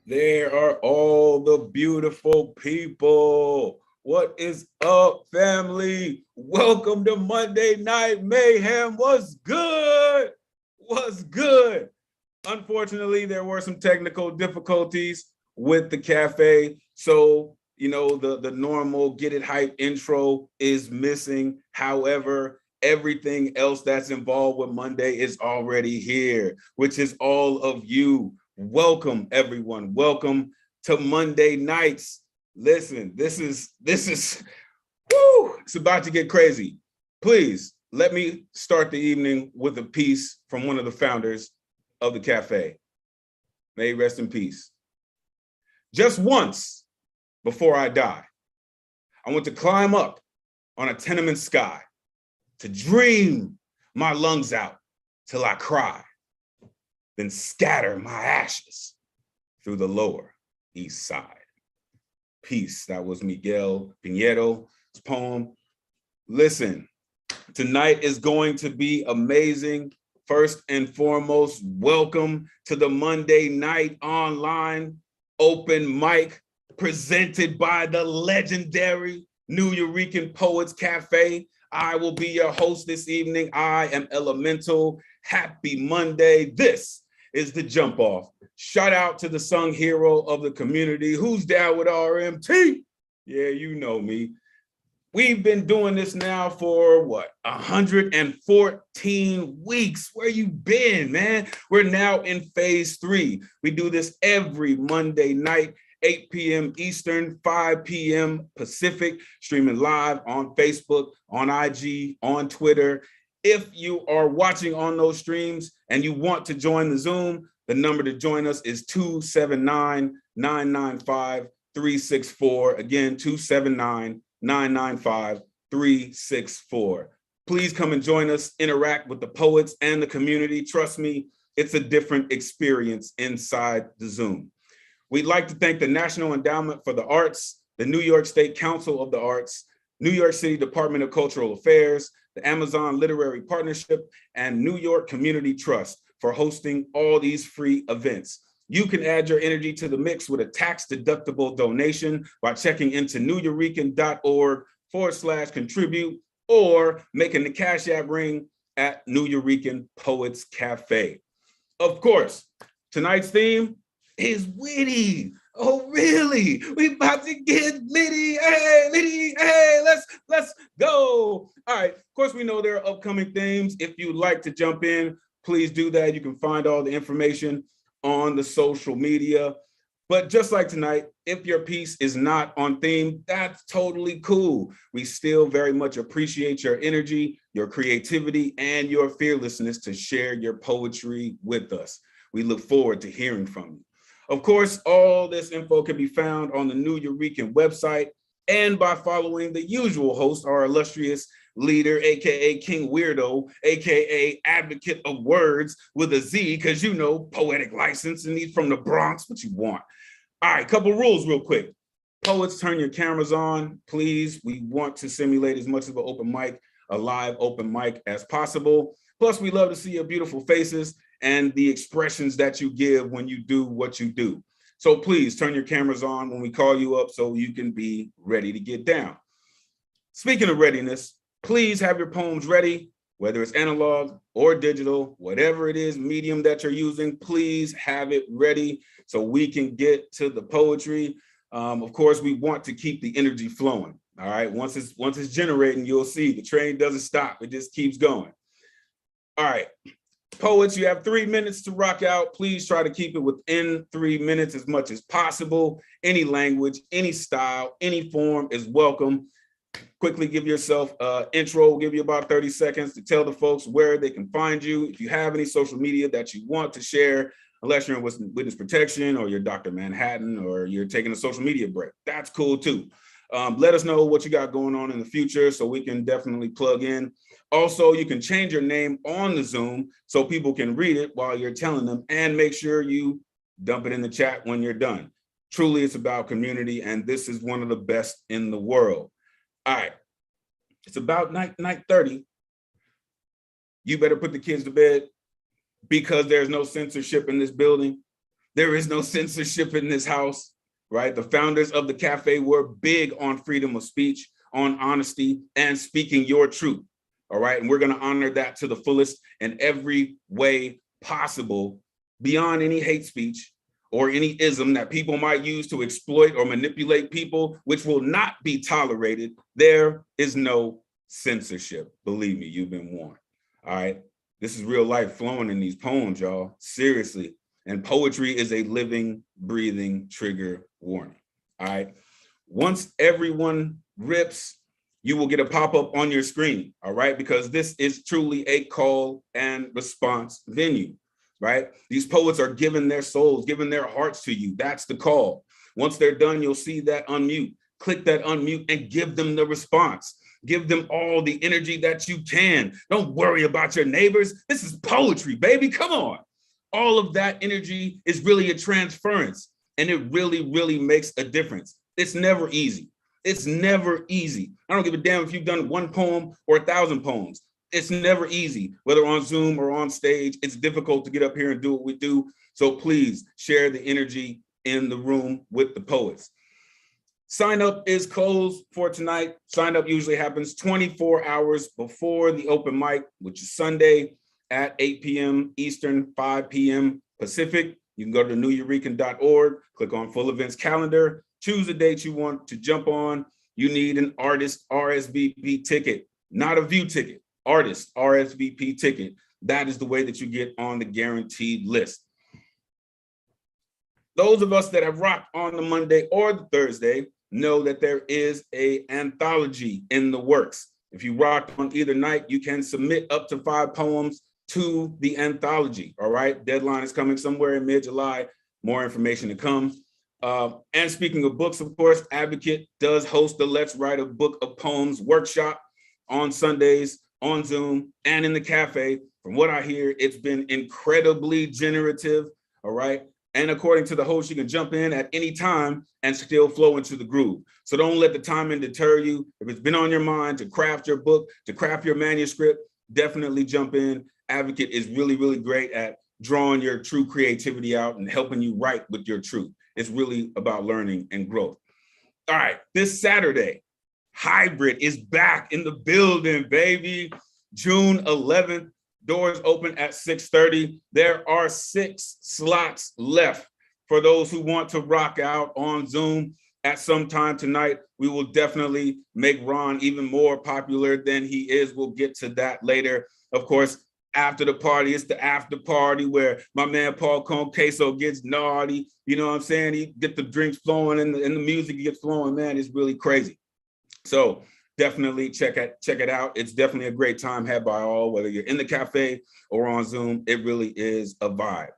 There are all the beautiful people. What is up, family? Welcome to Monday Night Mayhem. What's good? What's good? Unfortunately, there were some technical difficulties with the cafe. So, the normal get it hype intro is missing. However, everything else that's involved with Monday is already here, which is all of you. Welcome, everyone. Welcome to Monday nights. Listen, this is woo, it's about to get crazy. Please let me start the evening with a piece from one of the founders of the cafe. May he rest in peace. Just once before I die, I want to climb up on a tenement sky, to dream my lungs out till I cry, then scatter my ashes through the lower east side. Peace. That was Miguel Piñero's poem. Listen, tonight is going to be amazing. First and foremost, welcome to the Monday Night Online Open Mic presented by the legendary New Eurekan Poets Cafe. I will be your host this evening. I am Elemen2al. Happy Monday. This is the jump off. Shout out to the sung hero of the community. Who's down with RMT? Yeah, you know me. We've been doing this now for 114 weeks. Where you been, man? We're now in phase 3. We do this every Monday night, 8 p.m. Eastern, 5 p.m. Pacific, streaming live on Facebook, on IG, on Twitter. If you are watching on those streams and you want to join the Zoom, the number to join us is 279-995-364. Again, 279-995-364. Please come and join us, interact with the poets and the community. Trust me, it's a different experience inside the Zoom. We'd like to thank the National Endowment for the Arts, the New York State Council of the Arts, New York City Department of Cultural Affairs, the Amazon Literary Partnership, and New York Community Trust for hosting all these free events. You can add your energy to the mix with a tax-deductible donation by checking into neweurekan.org/contribute or making the Cash App ring at New Eurekan Poets Cafe. Of course, tonight's theme is witty. Oh, really? We about to get litty. Hey, let's go. All right, of course, we know there are upcoming themes. If you'd like to jump in, please do that. You can find all the information on the social media. But just like tonight, if your piece is not on theme, that's totally cool. We still very much appreciate your energy, your creativity, and your fearlessness to share your poetry with us. We look forward to hearing from you. Of course, all this info can be found on the New Eurekan website and by following the usual host, our illustrious leader, aka King Weirdo, aka Advocate of Words with a Z, because you know, poetic license, and he's from the Bronx. What you want? All right, couple rules real quick. Poets, turn your cameras on, please. We want to simulate as much of an open mic, a live open mic as possible. Plus, we love to see your beautiful faces and the expressions that you give when you do what you do. So please turn your cameras on when we call you up so you can be ready to get down. Speaking of readiness, please have your poems ready, whether it's analog or digital, whatever it is, medium that you're using, please have it ready so we can get to the poetry. Of course, we want to keep the energy flowing. All right, once it's generating, you'll see the train doesn't stop. It just keeps going. All right. Poets, you have 3 minutes to rock out. Please try to keep it within 3 minutes as much as possible. Any language, any style, any form is welcome. Quickly give yourself an intro. We'll give you about 30 seconds to tell the folks where they can find you. If you have any social media that you want to share, unless you're in witness protection or you're Dr. Manhattan or you're taking a social media break, that's cool too. Let us know what you got going on in the future so we can definitely plug in. Also, you can change your name on the Zoom so people can read it while you're telling them, and make sure you dump it in the chat when you're done. Truly, it's about community, and this is one of the best in the world. All right, it's about 9:30. You better put the kids to bed because there's no censorship in this building. There is no censorship in this house, right? The founders of the cafe were big on freedom of speech, on honesty, and speaking your truth, all right? And we're gonna honor that to the fullest in every way possible, beyond any hate speech or any ism that people might use to exploit or manipulate people, which will not be tolerated. There is no censorship. Believe me, you've been warned, all right? This is real life flowing in these poems, y'all, seriously. And poetry is a living, breathing trigger warning, all right? Once everyone rips, you will get a pop-up on your screen, all right? Because this is truly a call and response venue, right? These poets are giving their souls, giving their hearts to you. That's the call. Once they're done, you'll see that unmute. Click that unmute and give them the response. Give them all the energy that you can. Don't worry about your neighbors. This is poetry, baby. Come on. All of that energy is really a transference, and it really, really makes a difference. It's never easy. It's never easy. I don't give a damn if you've done one poem or 1,000 poems. It's never easy, whether on Zoom or on stage. It's difficult to get up here and do what we do. So please share the energy in the room with the poets. Sign up is closed for tonight. Sign up usually happens 24 hours before the open mic, which is Sunday at 8 p.m. Eastern, 5 p.m. Pacific. You can go to newyourekan.org, click on full events calendar, choose a date you want to jump on. You need an artist RSVP ticket, not a view ticket, artist RSVP ticket. That is the way that you get on the guaranteed list. Those of us that have rocked on the Monday or the Thursday know that there is an anthology in the works. If you rocked on either night, you can submit up to 5 poems to the anthology, all right? Deadline is coming somewhere in mid-July. More information to come. And speaking of books, of course, Advocate does host the Let's Write a Book of Poems workshop on Sundays, on Zoom, and in the cafe. From what I hear, it's been incredibly generative, all right? And according to the host, you can jump in at any time and still flow into the groove. So don't let the timing deter you. If it's been on your mind to craft your book, to craft your manuscript, definitely jump in. Advocate is really, really great at drawing your true creativity out and helping you write with your truth. It's really about learning and growth. All right, this Saturday, Hybrid is back in the building, baby. June 11th. Doors open at 6:30. There are 6 slots left for those who want to rock out on Zoom at some time tonight. We will definitely make Ron even more popular than he is. We'll get to that later. Of course, after the party, it's the after party where my man Paul Queso gets naughty. You know what I'm saying? He get the drinks flowing and the music gets flowing. Man, it's really crazy. So definitely check it out. It's definitely a great time had by all, whether you're in the cafe or on Zoom. It really is a vibe.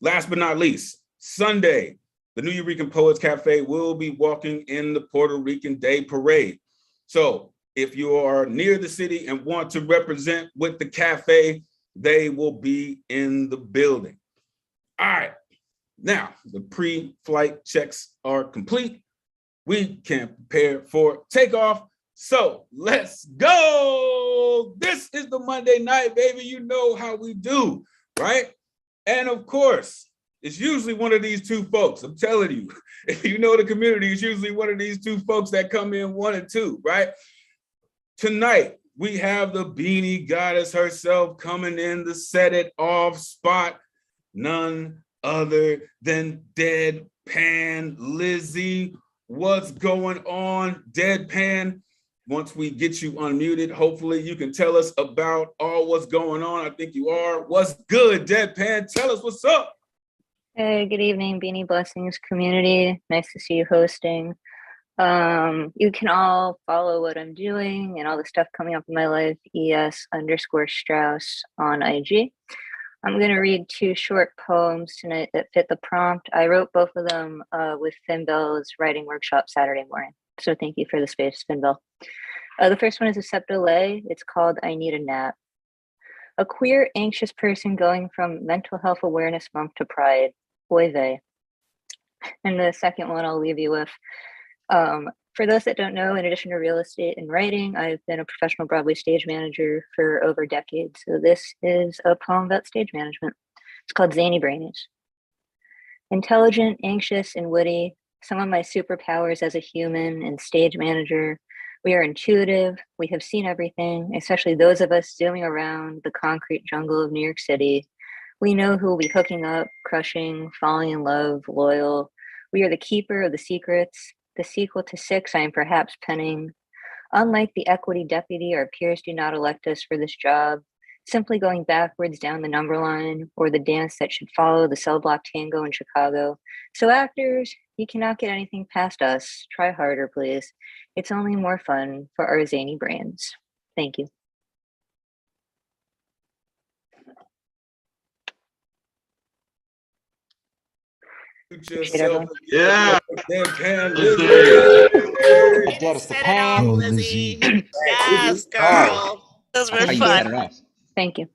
Last but not least, Sunday, the New Eurekan Poets Cafe will be walking in the Puerto Rican Day Parade. So if you are near the city and want to represent with the cafe, they will be in the building. All right, now the pre-flight checks are complete. We can prepare for takeoff. So let's go. This is the Monday night, baby. You know how we do, right? And of course, it's usually one of these 2 folks. I'm telling you, if you know the community, it's usually one of these 2 folks that come in 1 and 2, right? Tonight, we have the Beanie Goddess herself coming in to set it off spot. None other than Deadpan Lizzie. What's going on, Deadpan? Once we get you unmuted, hopefully you can tell us about all what's going on. I think you are. What's good, Deadpan? Tell us what's up. Hey, good evening, Beanie Blessings community. Nice to see you hosting. You can all follow what I'm doing and all the stuff coming up in my life, ES_Strauss on IG. I'm going to read 2 short poems tonight that fit the prompt. I wrote both of them with Finn Bell's writing workshop Saturday morning. So thank you for the space, Finn Bell. The first one is a Septile. It's called I Need a Nap. A queer, anxious person going from Mental Health Awareness Month to Pride. Oy vey. And the second one I'll leave you with. For those that don't know, in addition to real estate and writing, I've been a professional Broadway stage manager for over a decade. So this is a poem about stage management. It's called Zany Brainies. Intelligent, anxious, and witty, some of my superpowers as a human and stage manager. We are intuitive. We have seen everything, especially those of us zooming around the concrete jungle of New York City. We know who will be hooking up, crushing, falling in love, loyal. We are the keeper of the secrets. The sequel to Six I am perhaps penning. Unlike the equity deputy, our peers do not elect us for this job, simply going backwards down the number line or the dance that should follow the cell block tango in Chicago. So actors, you cannot get anything past us. Try harder, please. It's only more fun for our zany brains. Thank you. Yourself Yeah. Deadpan Get the pan, Lizzie. Yes, girl. This How was you fun. set it off? Thank you.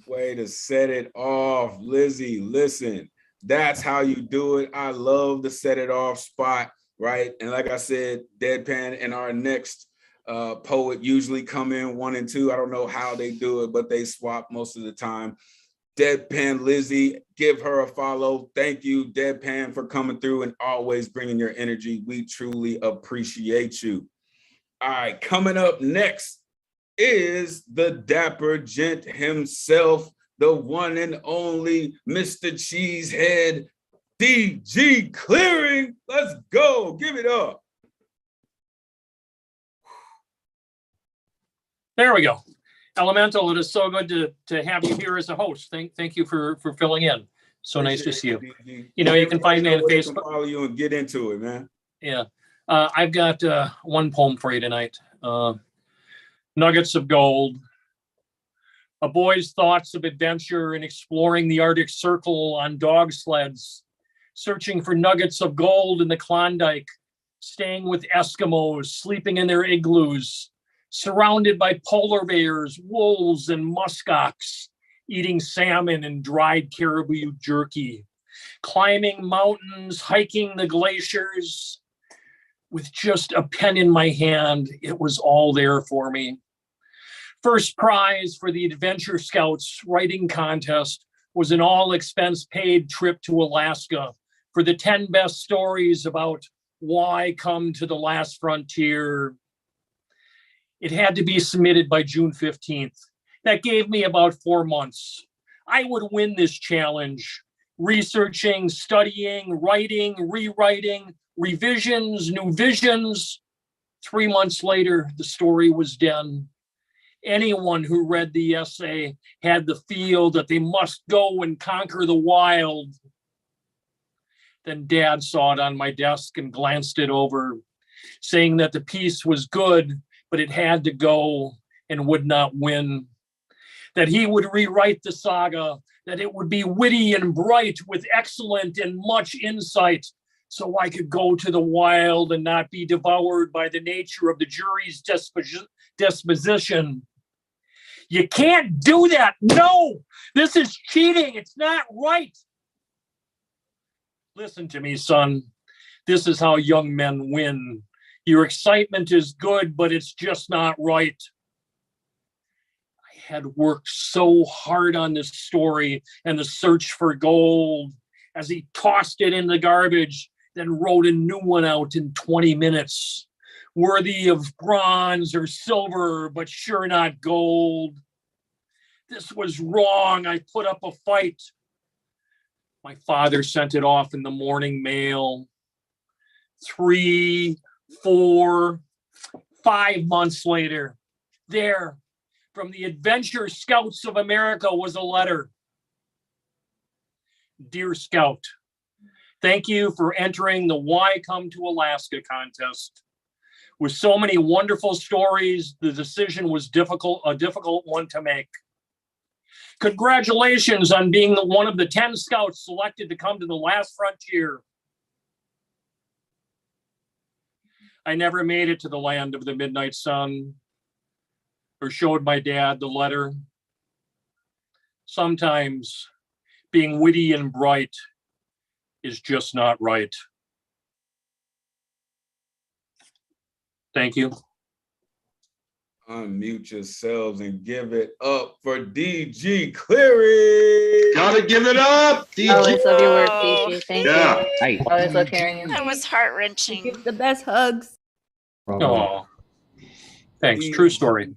Way to set it off, Lizzie. Listen, that's how you do it. I love the set it off spot, right? And like I said, Deadpan and our next poet usually come in 1 and 2. I don't know how they do it, but they swap most of the time. Deadpan Lizzie, give her a follow. Thank you, Deadpan, for coming through and always bringing your energy. We truly appreciate you. All right, coming up next is the dapper gent himself, the one and only Mr. Cheesehead, DG Clearing. Let's go. Give it up. There we go. Elemental, it is so good to have you here as a host. Thank you for filling in. So nice to see you. You know, you can find me on Facebook. Follow you and get into it, man. Yeah. I've got one poem for you tonight. Nuggets of Gold. A boy's thoughts of adventure in exploring the Arctic Circle on dog sleds, searching for nuggets of gold in the Klondike, staying with Eskimos, sleeping in their igloos, surrounded by polar bears, wolves, and muskox, eating salmon and dried caribou jerky, climbing mountains, hiking the glaciers. With just a pen in my hand, it was all there for me. First prize for the Adventure Scouts writing contest was an all-expense-paid trip to Alaska for the 10 best stories about why come to the last frontier. It had to be submitted by June 15th. That gave me about 4 months. I would win this challenge. Researching, studying, writing, rewriting, revisions, new visions. 3 months later, the story was done. Anyone who read the essay had the feel that they must go and conquer the wild. Then Dad saw it on my desk and glanced it over, saying that the piece was good, but it had to go and would not win. That he would rewrite the saga, that it would be witty and bright with excellent and much insight, so I could go to the wild and not be devoured by the nature of the jury's disposition. You can't do that. No, this is cheating. It's not right. Listen to me, son. This is how young men win. Your excitement is good, but it's just not right. I had worked so hard on this story and the search for gold as he tossed it in the garbage, then wrote a new one out in 20 minutes. Worthy of bronze or silver, but sure not gold. This was wrong. I put up a fight. My father sent it off in the morning mail. 3, 4, 5 months later, there, from the Adventure Scouts of America was a letter. Dear Scout, thank you for entering the Why Come to Alaska contest. With so many wonderful stories, the decision was a difficult one to make. Congratulations on being one of the 10 scouts selected to come to the last frontier. I never made it to the land of the midnight sun or showed my dad the letter. Sometimes being witty and bright is just not right. Thank you. unmute yourselves and give it up for DG Cleary. Gotta give it up, DG. Always love your work, Oh. DG. Thank Yeah. you. Hey. Always love hearing you. That was You heart-wrenching. give the best hugs. Oh, thanks. True story.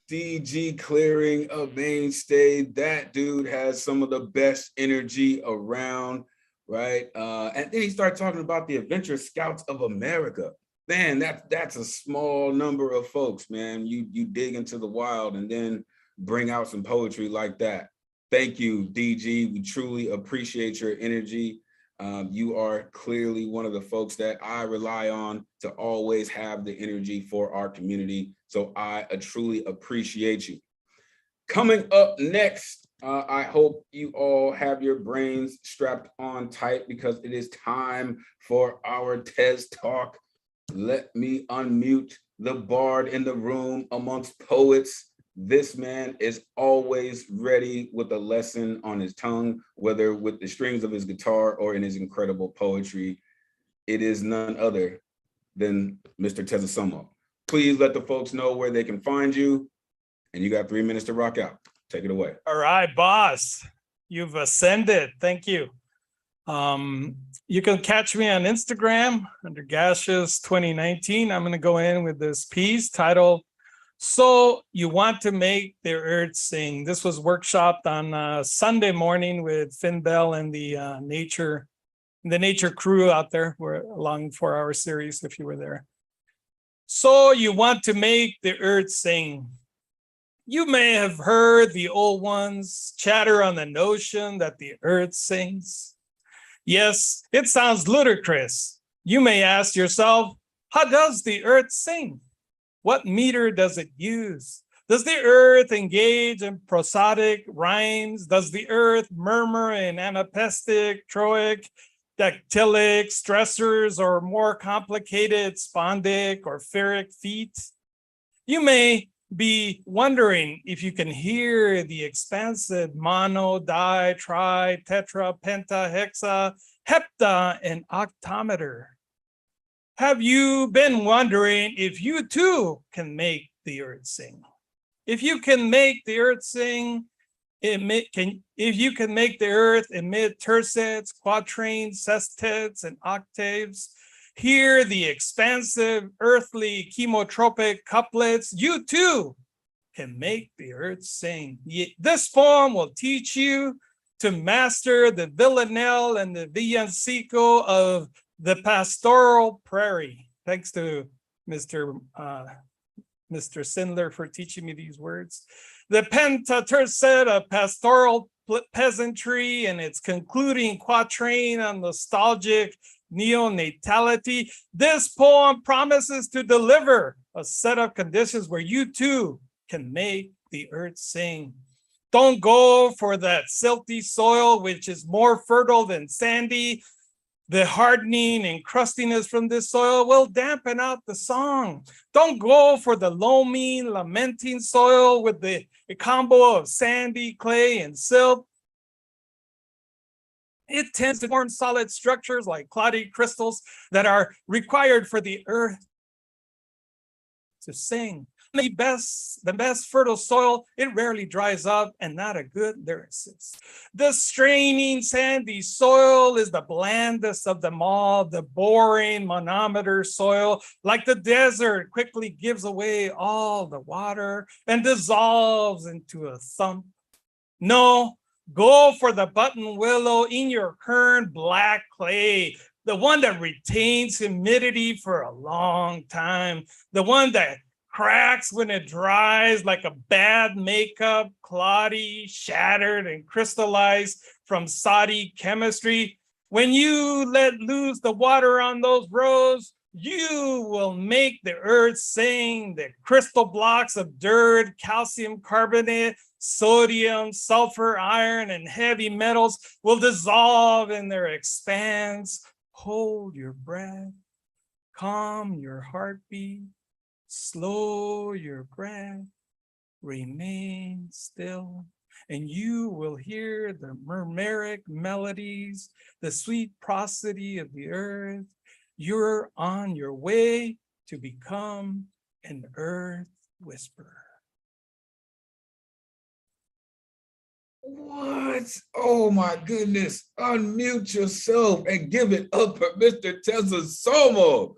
DG Clearing, a mainstay. That dude has some of the best energy around, right? And then he started talking about the Adventure Scouts of America. Man, that's a small number of folks, man. You dig into the wild and then bring out some poetry like that. Thank you, DG. We truly appreciate your energy. You are clearly one of the folks that I rely on to always have the energy for our community. So I truly appreciate you. Coming up next, I hope you all have your brains strapped on tight because it is time for our TES Talk. Let me unmute the bard in the room amongst poets. This man is always ready with a lesson on his tongue, whether with the strings of his guitar or in his incredible poetry. It is none other than Mr. Tezasamo. Please let the folks know where they can find you. And you got 3 minutes to rock out. Take it away. All right, boss. You've ascended. Thank you. You can catch me on Instagram under Gaseous 2019. I'm going to go in with this piece titled, So You Want to Make the Earth Sing. This was workshopped on Sunday morning with Finn Bell and the nature crew out there. We're along 4-hour series if you were there. So you want to make the earth sing. You may have heard the old ones chatter on the notion that the earth sings. Yes, it sounds ludicrous. You may ask yourself, how does the earth sing? What meter does it use? Does the earth engage in prosodic rhymes? Does the earth murmur in anapestic, troic, dactylic stressors, or more complicated spondic or ferric feet? You may be wondering if you can hear the expansive mono, di, tri, tetra, penta, hexa, hepta, and octometer. Have you been wondering if you too can make the earth sing? If you can make the earth sing, if you can make the earth emit tercets, quatrains, sestets, and octaves, hear the expansive earthly chemotropic couplets, you too can make the earth sing. This poem will teach you to master the villanelle and the villancico of the pastoral prairie. Thanks to Mr. Sindler for teaching me these words. The pentatercet of pastoral peasantry and its concluding quatrain on nostalgic neonatality. This poem promises to deliver a set of conditions where you too can make the earth sing. Don't go for that silty soil, which is more fertile than sandy. The hardening and crustiness from this soil will dampen out the song. Don't go for the loamy, lamenting soil with the combo of sandy, clay, and silt. It tends to form solid structures like cloudy crystals that are required for the earth to sing. The best fertile soil, it rarely dries up and not a good lyricist. The straining sandy soil is the blandest of them all. The boring manometer soil, like the desert, quickly gives away all the water and dissolves into a thump. No, go for the button willow in your current black clay, the one that retains humidity for a long time, the one that cracks when it dries like a bad makeup, cloddy, shattered, and crystallized from soddy chemistry. When you let loose the water on those rows, you will make the earth sing. The crystal blocks of dirt, calcium carbonate, sodium, sulfur, iron, and heavy metals will dissolve in their expanse. Hold your breath, calm your heartbeat, slow your breath, remain still, and you will hear the murmuric melodies, the sweet prosody of the earth. You're on your way to become an earth Whisperer. What? Oh my goodness. Unmute yourself and give it up for Mr. Tessa Somo.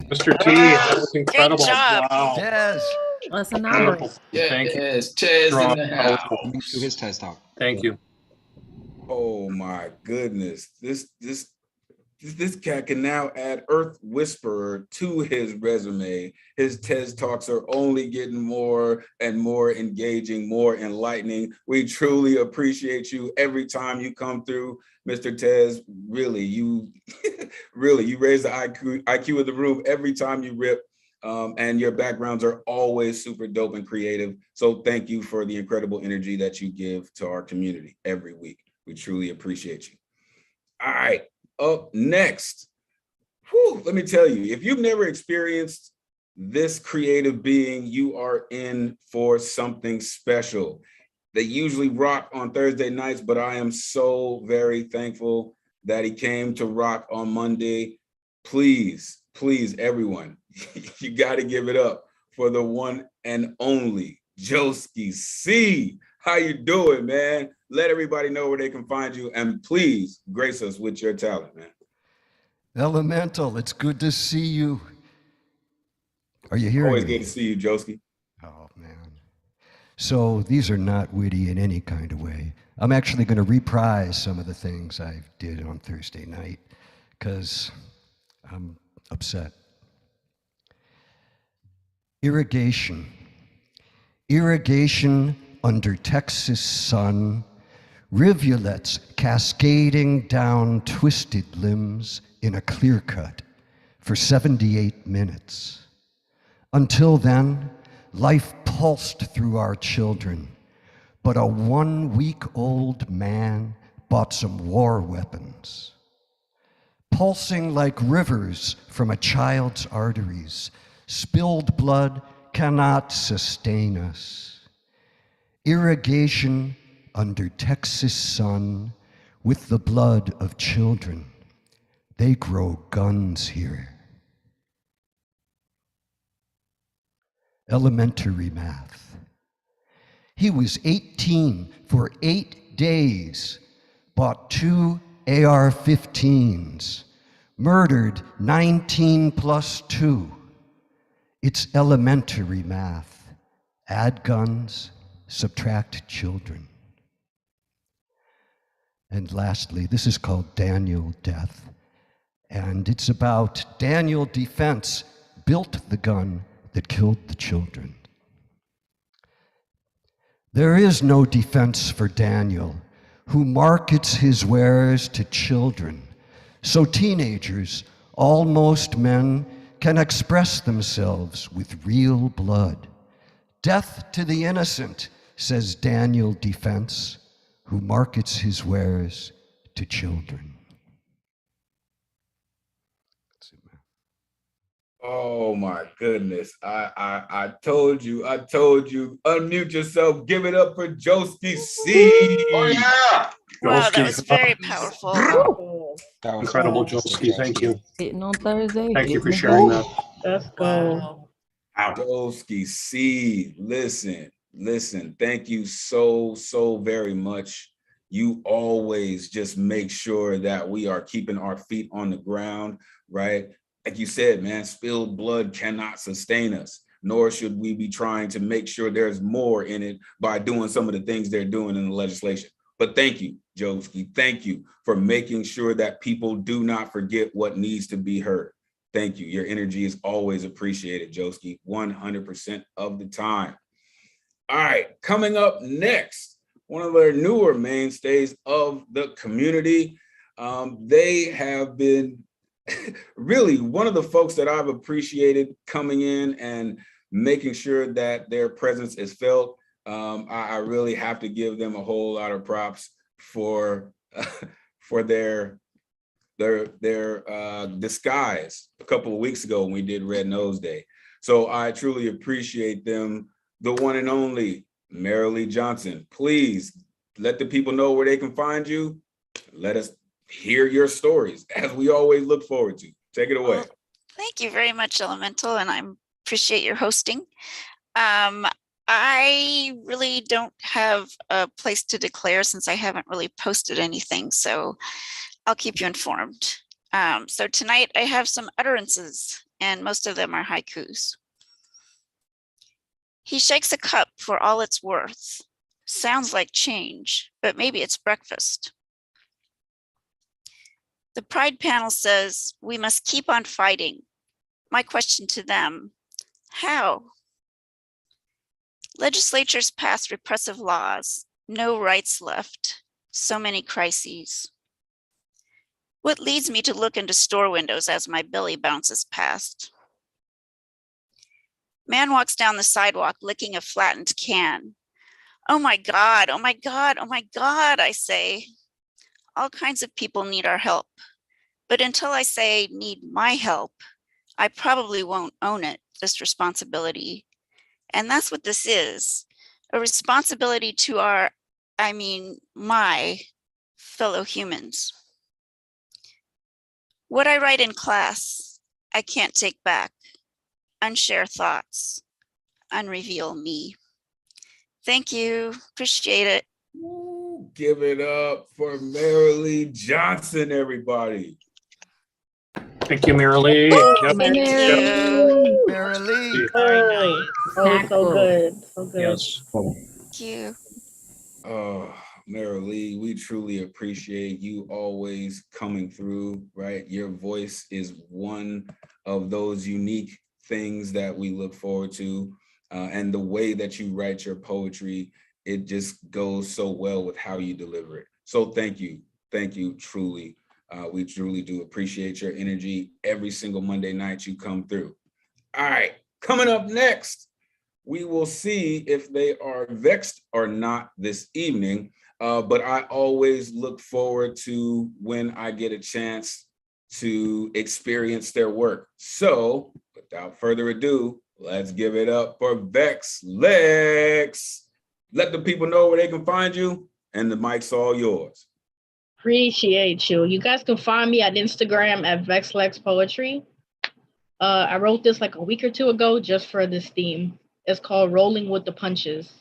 Mr. T, that was incredible. job. Wow. Tez. That's an honor. Beautiful. Yeah, Thank you. yes, Tez in the house. Coming to his TED Talk. Thank you. Oh my goodness. This cat can now add Earth Whisperer to his resume. His TED Talks are only getting more and more engaging, more enlightening. We truly appreciate you every time you come through, Mr. Tez. Really, you raise the IQ of the room every time you rip. And your backgrounds are always super dope and creative. So thank you for the incredible energy that you give to our community every week. We truly appreciate you. All right. Up next, let me tell you, if you've never experienced this creative being, you are in for something special. They usually rock on Thursday nights, but I am so very thankful that he came to rock on Monday. Please, everyone, you got to give it up for the one and only Joski C. How you doing, man? Let everybody know where they can find you, and please grace us with your talent, man. Elemental, it's good to see you. Are you hearing Always me? good to see you, Joski. Oh, man. So these are not witty in any kind of way. I'm actually going to reprise some of the things I did on Thursday night because I'm upset. Irrigation. Irrigation under Texas sun, rivulets cascading down twisted limbs in a clear cut for 78 minutes. Until then, life pulsed through our children, but a 1-week-old man bought some war weapons. Pulsing like rivers from a child's arteries, spilled blood cannot sustain us. Irrigation under Texas sun with the blood of children. They grow guns here. Elementary math. He was 18 for 8 days, bought 2 AR-15s, murdered 19 plus 2. It's elementary math. Add guns, subtract children. And lastly, this is called Daniel Death. And it's about Daniel Defense built the gun that killed the children. There is no defense for Daniel, who markets his wares to children, so teenagers, almost men, can express themselves with real blood. Death to the innocent, says Daniel Defense, who markets his wares to children. That's it, man. Oh my goodness. I told you, unmute yourself, give it up for Joski C. Oh yeah. Wow, that Joski. was very powerful. That was Incredible, fantastic, Joski. Thank you. Hitting on Thursday. Thank you for hitting sharing on- that. Let's go. Joski C. Listen, thank you so very much. You always just make sure that we are keeping our feet on the ground, right? Like you said, man, spilled blood cannot sustain us, nor should we be trying to make sure there's more in it by doing some of the things they're doing in the legislation. But thank you, Joski. Thank you for making sure that people do not forget what needs to be heard. Thank you. Your energy is always appreciated, Joski, 100% of the time. All right, coming up next, one of their newer mainstays of the community. They have been really one of the folks that I've appreciated coming in and making sure that their presence is felt. I really have to give them a whole lot of props for their disguise a couple of weeks ago when we did Red Nose Day. So I truly appreciate them. The one and only Marilee Johnson. Please let the people know where they can find you. Let us hear your stories, as we always look forward to. Take it away. Well, thank you very much, Elemental, and I appreciate your hosting. I really don't have a place to declare since I haven't really posted anything, so I'll keep you informed. So tonight I have some utterances, and most of them are haikus. He shakes a cup for all it's worth. Sounds like change, but maybe it's breakfast. The Pride panel says we must keep on fighting. My question to them, how? Legislatures pass repressive laws, no rights left, so many crises. What leads me to look into store windows as my belly bounces past? Man walks down the sidewalk licking a flattened can. Oh my God, oh my God, oh my God, I say. All kinds of people need our help. But until I say need my help, I probably won't own it, this responsibility. And that's what this is, a responsibility to my fellow humans. What I write in class, I can't take back, unshare thoughts, unreveal me. Thank you, appreciate it. Ooh, give it up for Marilee Johnson, everybody. Thank you, Marilee. Yep. Thank you. Marilee. Very nice. Oh, so good. So good. Yes. Thank you. Oh, Marilee, we truly appreciate you always coming through, right? Your voice is one of those unique things that we look forward to. And the way that you write your poetry, it just goes so well with how you deliver it. So thank you, truly. We truly do appreciate your energy every single Monday night you come through. All right, coming up next, we will see if they are vexed or not this evening, but I always look forward to when I get a chance to experience their work. So without further ado, let's give it up for Vex Lex. Let the people know where they can find you, and the mic's all yours. Appreciate you. You guys can find me at Instagram at VexLexPoetry. I wrote this like a week or two ago just for this theme. It's called Rolling with the Punches.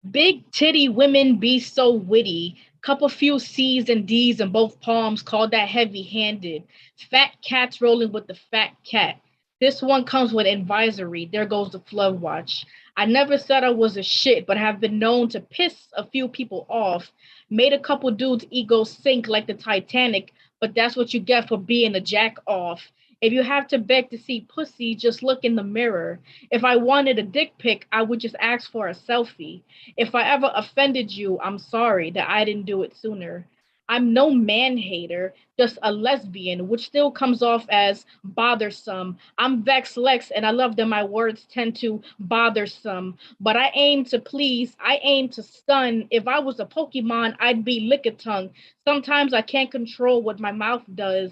Big titty women be so witty. Couple few C's and D's in both palms, called that heavy-handed. Fat cats rolling with the fat cat. This one comes with advisory. There goes the flood watch. I never said I was a shit, but have been known to piss a few people off. Made a couple dudes' egos sink like the Titanic, but that's what you get for being a jack off. If you have to beg to see pussy, just look in the mirror. If I wanted a dick pic, I would just ask for a selfie. If I ever offended you, I'm sorry that I didn't do it sooner. I'm no man hater, just a lesbian, which still comes off as bothersome. I'm Vex Lex, and I love that my words tend to bother some. But I aim to please, I aim to stun. If I was a Pokemon, I'd be Lickitung. Sometimes I can't control what my mouth does.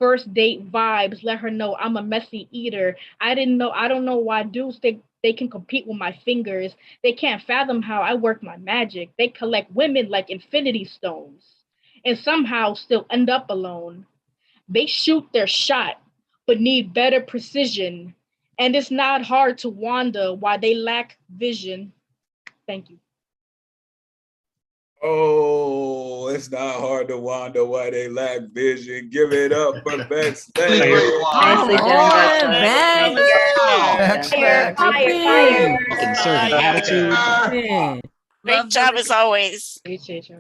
First date vibes, let her know I'm a messy eater. I don't know why dudes think they can compete with my fingers. They can't fathom how I work my magic. They collect women like infinity stones and somehow still end up alone. They shoot their shot, but need better precision. And it's not hard to wonder why they lack vision. Thank you. Oh, it's not hard to wonder why they lack vision. Give it up for Vex Lex. Nicely done, Vex Lex. Vex Lex. Fire. Conservative attitude. Great job as always. Appreciate you.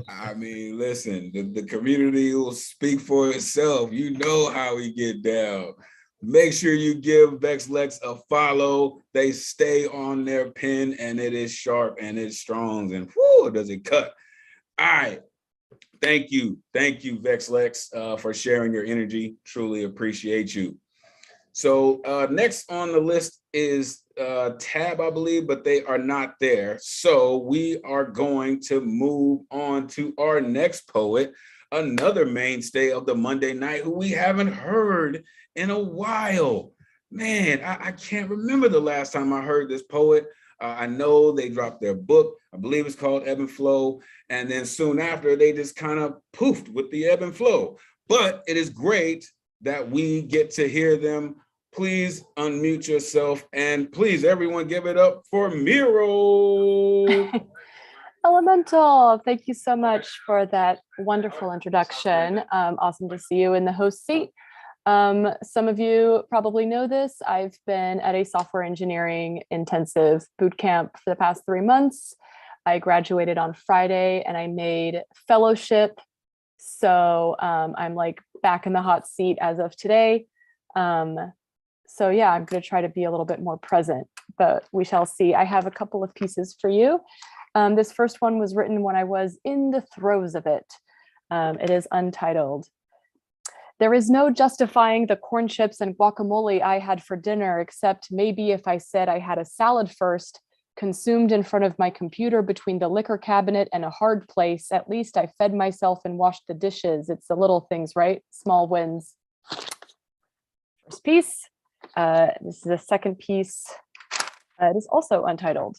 I mean, listen, the community will speak for itself. You know how we get down. Make sure you give Vex Lex a follow. They stay on their pen, and it is sharp and it's strong, and whoo, does it cut. All right. Thank you, Vex Lex, for sharing your energy. Truly appreciate you. So next on the list is Tab, I believe, but they are not there. So we are going to move on to our next poet, another mainstay of the Monday night who we haven't heard in a while. Man, I can't remember the last time I heard this poet. I know they dropped their book. I believe it's called Ebb and Flow. And then soon after, they just kind of poofed with the ebb and flow. But it is great that we get to hear them please unmute yourself and please everyone give it up for Miro. Elemental, thank you so much for that wonderful introduction. Awesome to see you in the host seat. Some of you probably know this. I've been at a software engineering intensive boot camp for the past 3 months. I graduated on Friday and I made fellowship. So I'm like back in the hot seat as of today. So yeah, I'm going to try to be a little bit more present, but we shall see. I have a couple of pieces for you. This first one was written when I was in the throes of it. It is untitled. There is no justifying the corn chips and guacamole I had for dinner, except maybe if I said I had a salad first, consumed in front of my computer between the liquor cabinet and a hard place. At least I fed myself and washed the dishes. It's the little things, right? Small wins. First piece. This is the second piece. It is also untitled.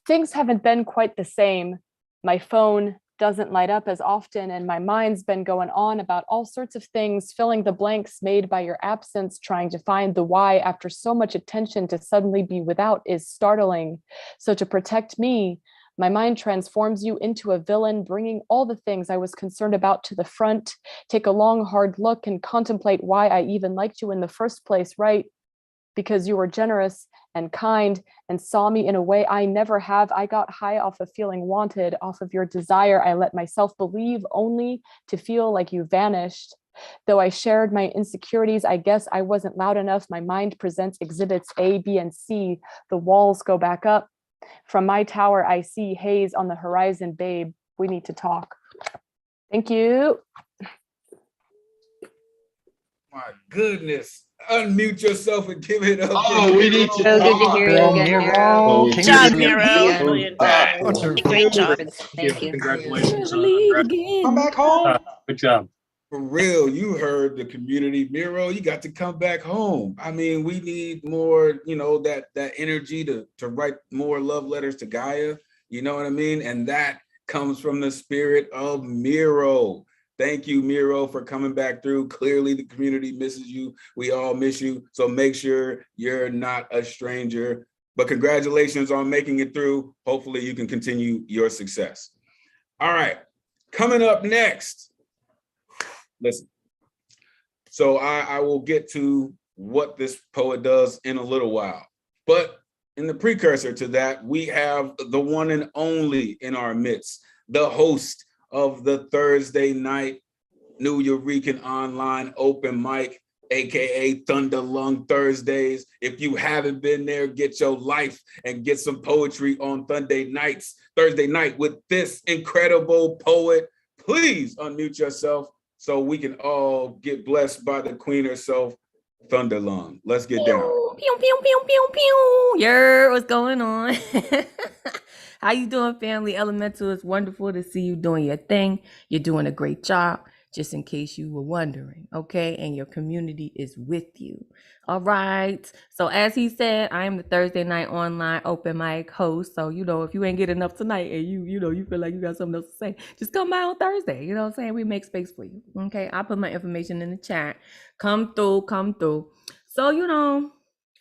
Things haven't been quite the same. My phone doesn't light up as often, and my mind's been going on about all sorts of things, filling the blanks made by your absence, trying to find the why after so much attention to suddenly be without is startling. So to protect me, my mind transforms you into a villain, bringing all the things I was concerned about to the front. Take a long, hard look and contemplate why I even liked you in the first place, right? Because you were generous and kind and saw me in a way I never have. I got high off of feeling wanted, off of your desire. I let myself believe only to feel like you vanished. Though I shared my insecurities, I guess I wasn't loud enough. My mind presents exhibits A, B, and C. The walls go back up. From my tower, I see haze on the horizon, babe. We need to talk. Thank you. My goodness. Unmute yourself and give it up. Oh, we need to So good to talk. hear you again, Miro. Good job, Miro. Wonderful. Great job. Thank you. Congratulations. Come back home. Good job. For real, you heard the community. Miro, you got to come back home. I mean, we need more, that energy to write more love letters to Gaia. You know what I mean? And that comes from the spirit of Miro. Thank you, Miro, for coming back through. Clearly, the community misses you. We all miss you. So make sure you're not a stranger. But congratulations on making it through. Hopefully, you can continue your success. All right, coming up next. Listen. So I will get to what this poet does in a little while. But in the precursor to that, we have the one and only in our midst, the host of the Thursday night New Eurekan online open mic, AKA Thunder Lung Thursdays. If you haven't been there, get your life and get some poetry on Thursday night with this incredible poet. Please unmute yourself so we can all get blessed by the queen herself, Thunder Lung. Let's get down. Pew, pew, pew, pew, pew. Yer, what's going on? How you doing, family? Elemental, it's wonderful to see you doing your thing. You're doing a great job, just in case you were wondering, okay? And your community is with you. All right. So as he said, I am the Thursday night online open mic host. So, if you ain't get enough tonight and you feel like you got something else to say, just come by on Thursday. You know what I'm saying? We make space for you. Okay. I'll put my information in the chat. Come through. So,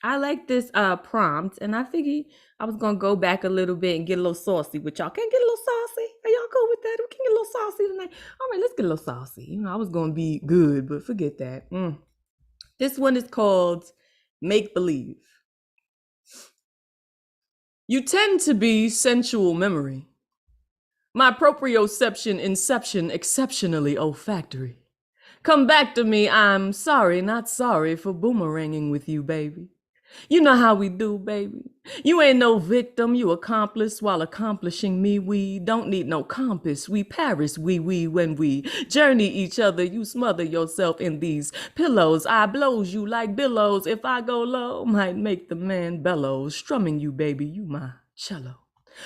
I like this prompt, and I figured I was gonna go back a little bit and get a little saucy with y'all. Can I get a little saucy? Are y'all cool with that? We can get a little saucy tonight. All right, let's get a little saucy. I was gonna be good, but forget that. This one is called Make Believe. You tend to be sensual memory. My proprioception inception exceptionally olfactory. Come back to me, I'm sorry, not sorry for boomeranging with you, baby. You know how we do, baby. You ain't no victim, you accomplice while accomplishing me. We don't need no compass. We Paris, we when we journey each other. You smother yourself in these pillows. I blows you like billows. If I go low, might make the man bellows. Strumming you, baby, you my cello.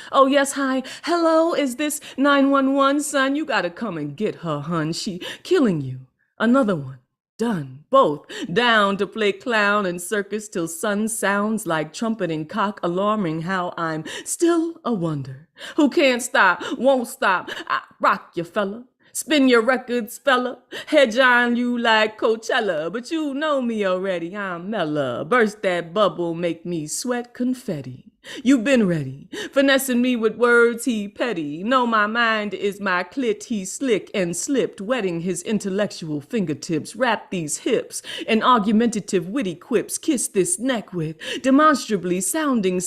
Oh, yes, hi. Hello, is this 911, son? You gotta come and get her, hun. She killing you. Another one. Done. Both down to play clown and circus till sun sounds like trumpeting cock, alarming how I'm still a wonder. Who can't stop, won't stop. I rock you, fella. Spin your records, fella. Hedge on you like Coachella, but you know me already. I'm Mella. Burst that bubble, make me sweat confetti. You been ready, finessing me with words he petty. Know my mind is my clit, he slick and slipped, wetting his intellectual fingertips. Wrap these hips in argumentative witty quips. Kiss this neck with demonstrably sounding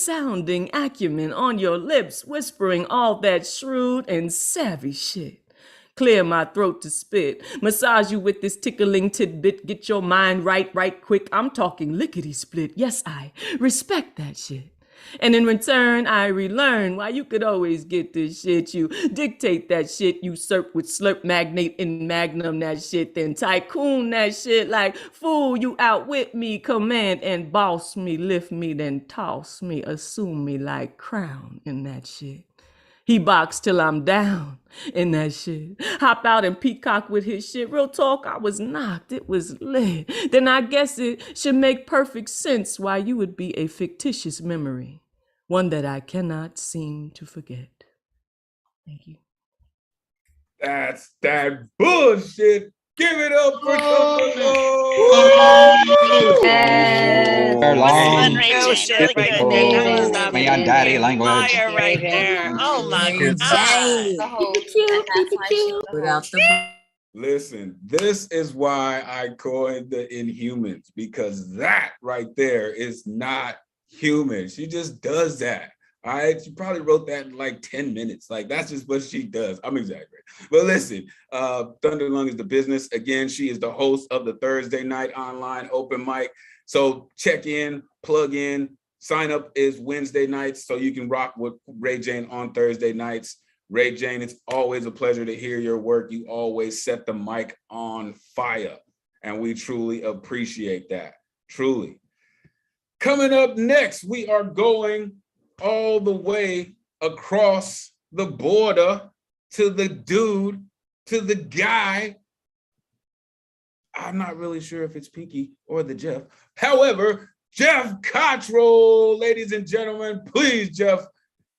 acumen on your lips, whispering all that shrewd and savvy shit. Clear my throat to spit. Massage you with this tickling tidbit. Get your mind right quick. I'm talking lickety split. Yes, I respect that shit. And in return, I relearn why you could always get this shit. You dictate that shit, usurp with slurp, magnate in magnum that shit, then tycoon that shit like fool, you outwit me, command and boss me, lift me, then toss me, assume me like crown in that shit. He box till I'm down in that shit. Hop out and peacock with his shit. Real talk, I was knocked. It was lit. Then I guess it should make perfect sense why you would be a fictitious memory. One that I cannot seem to forget. Thank you. That's that bullshit. Give it up for Me on daddy language. Fire right there. Oh my God. Listen, this is why I coined the Inhumans, because that right there is not human. She just does that. All right, she probably wrote that in like 10 minutes. Like, that's just what she does. I'm exaggerating. But listen, Thunder Lung is the business. Again, she is the host of the Thursday night online open mic. So check in, plug in. Sign up is Wednesday nights, so you can rock with Ray Jane on Thursday nights. Ray Jane, it's always a pleasure to hear your work. You always set the mic on fire, and we truly appreciate that, truly. Coming up next, we are going all the way across the border to the dude, to the guy. I'm not really sure if it's Pinky or the Jeff. However, Jeff Cottrell, ladies and gentlemen, please, Jeff,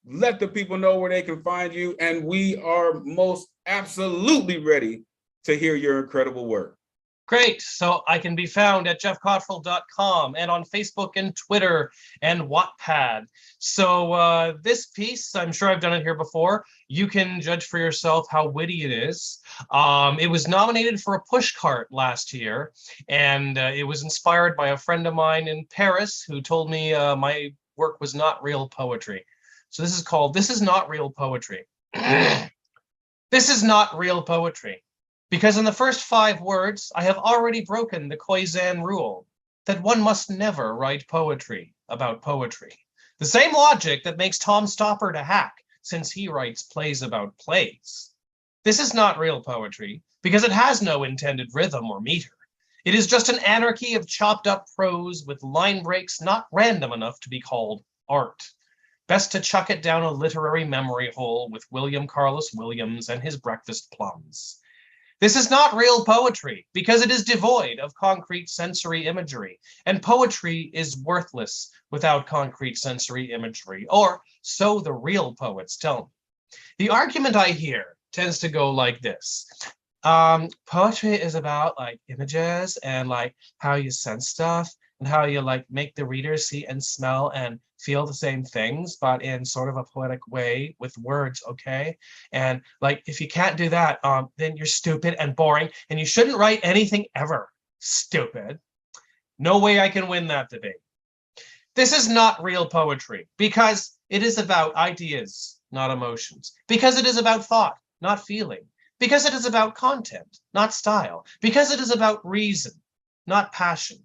let the people know where they can find you. And we are most absolutely ready to hear your incredible work. Great. So I can be found at jeffcottrell.com and on Facebook and Twitter and Wattpad. So this piece, I'm sure I've done it here before. You can judge for yourself how witty it is. It was nominated for a pushcart last year, and it was inspired by a friend of mine in Paris who told me my work was not real poetry. So this is called, This Is Not Real Poetry. This is not real poetry. Because in the first 5 words, I have already broken the Khoisan rule that one must never write poetry about poetry. The same logic that makes Tom Stoppard a hack, since he writes plays about plays. This is not real poetry because it has no intended rhythm or meter. It is just an anarchy of chopped up prose with line breaks not random enough to be called art. Best to chuck it down a literary memory hole with William Carlos Williams and his breakfast plums. This is not real poetry because it is devoid of concrete sensory imagery, and poetry is worthless without concrete sensory imagery, or so the real poets tell me. The argument I hear tends to go like this. Poetry is about like images and like how you sense stuff and how you like make the reader see and smell and feel the same things, but in sort of a poetic way with words, okay? And like, if you can't do that, then you're stupid and boring and you shouldn't write anything ever, stupid. No way I can win that debate. This is not real poetry because it is about ideas, not emotions. Because it is about thought, not feeling. Because it is about content, not style. Because it is about reason, not passion.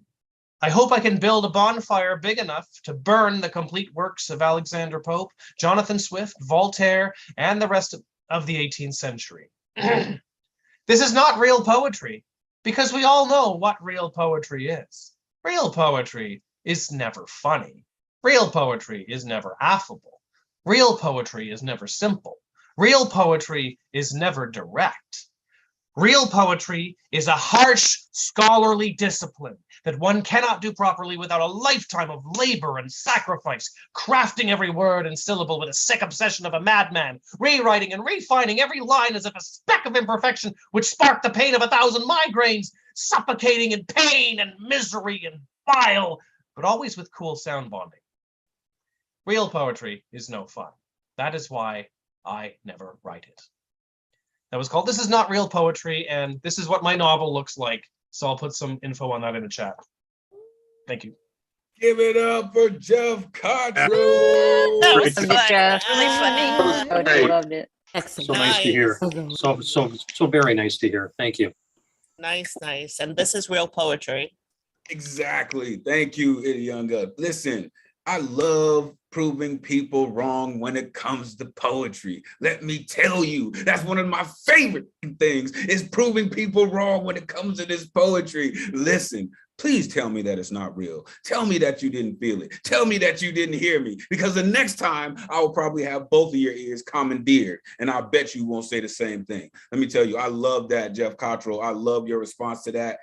I hope I can build a bonfire big enough to burn the complete works of Alexander Pope, Jonathan Swift, Voltaire, and the rest of the 18th century. This is not real poetry because we all know what real poetry is. Real poetry is never funny. Real poetry is never affable. Real poetry is never simple. Real poetry is never direct. Real poetry is a harsh scholarly discipline that one cannot do properly without a lifetime of labor and sacrifice, crafting every word and syllable with a sick obsession of a madman, rewriting and refining every line as if a speck of imperfection would spark the pain of 1,000 migraines, suffocating in pain and misery and bile, but always with cool sound bonding. Real poetry is no fun. That is why I never write it. That was called This Is Not Real Poetry, and this is what my novel looks like. So I'll put some info on that in the chat. Thank you. Give it up for Jeff Cottrell. That was Great. fun. Jeff. Really funny. I Great. loved it. Excellent. So nice to hear. So very nice to hear. Thank you. Nice, nice. And this is real poetry. Exactly. Thank you, Idiunga. Listen, I love proving people wrong when it comes to poetry. Let me tell you, that's one of my favorite things is proving people wrong when it comes to this poetry. Listen, please tell me that it's not real. Tell me that you didn't feel it. Tell me that you didn't hear me, because the next time I will probably have both of your ears commandeered, and I bet you won't say the same thing. Let me tell you, I love that, Jeff Cottrell. I love your response to that.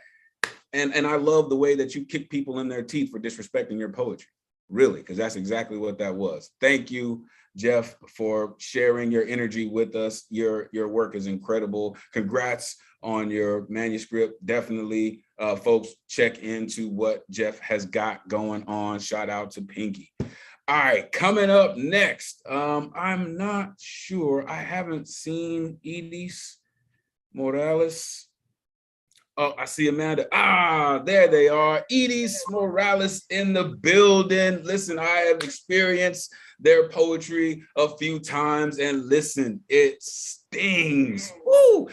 And I love the way that you kick people in their teeth for disrespecting your poetry. Really, because that's exactly what that was. Thank you, Jeff, for sharing your energy with us. Your work is incredible. Congrats on your manuscript. Definitely, folks, check into what Jeff has got going on. Shout out to Pinky. All right, coming up next, I'm not sure. I haven't seen Edis Morales. Oh, I see Amanda. Ah, there they are. Edis Morales in the building. Listen, I have experienced their poetry a few times, and listen, it stings. Woo!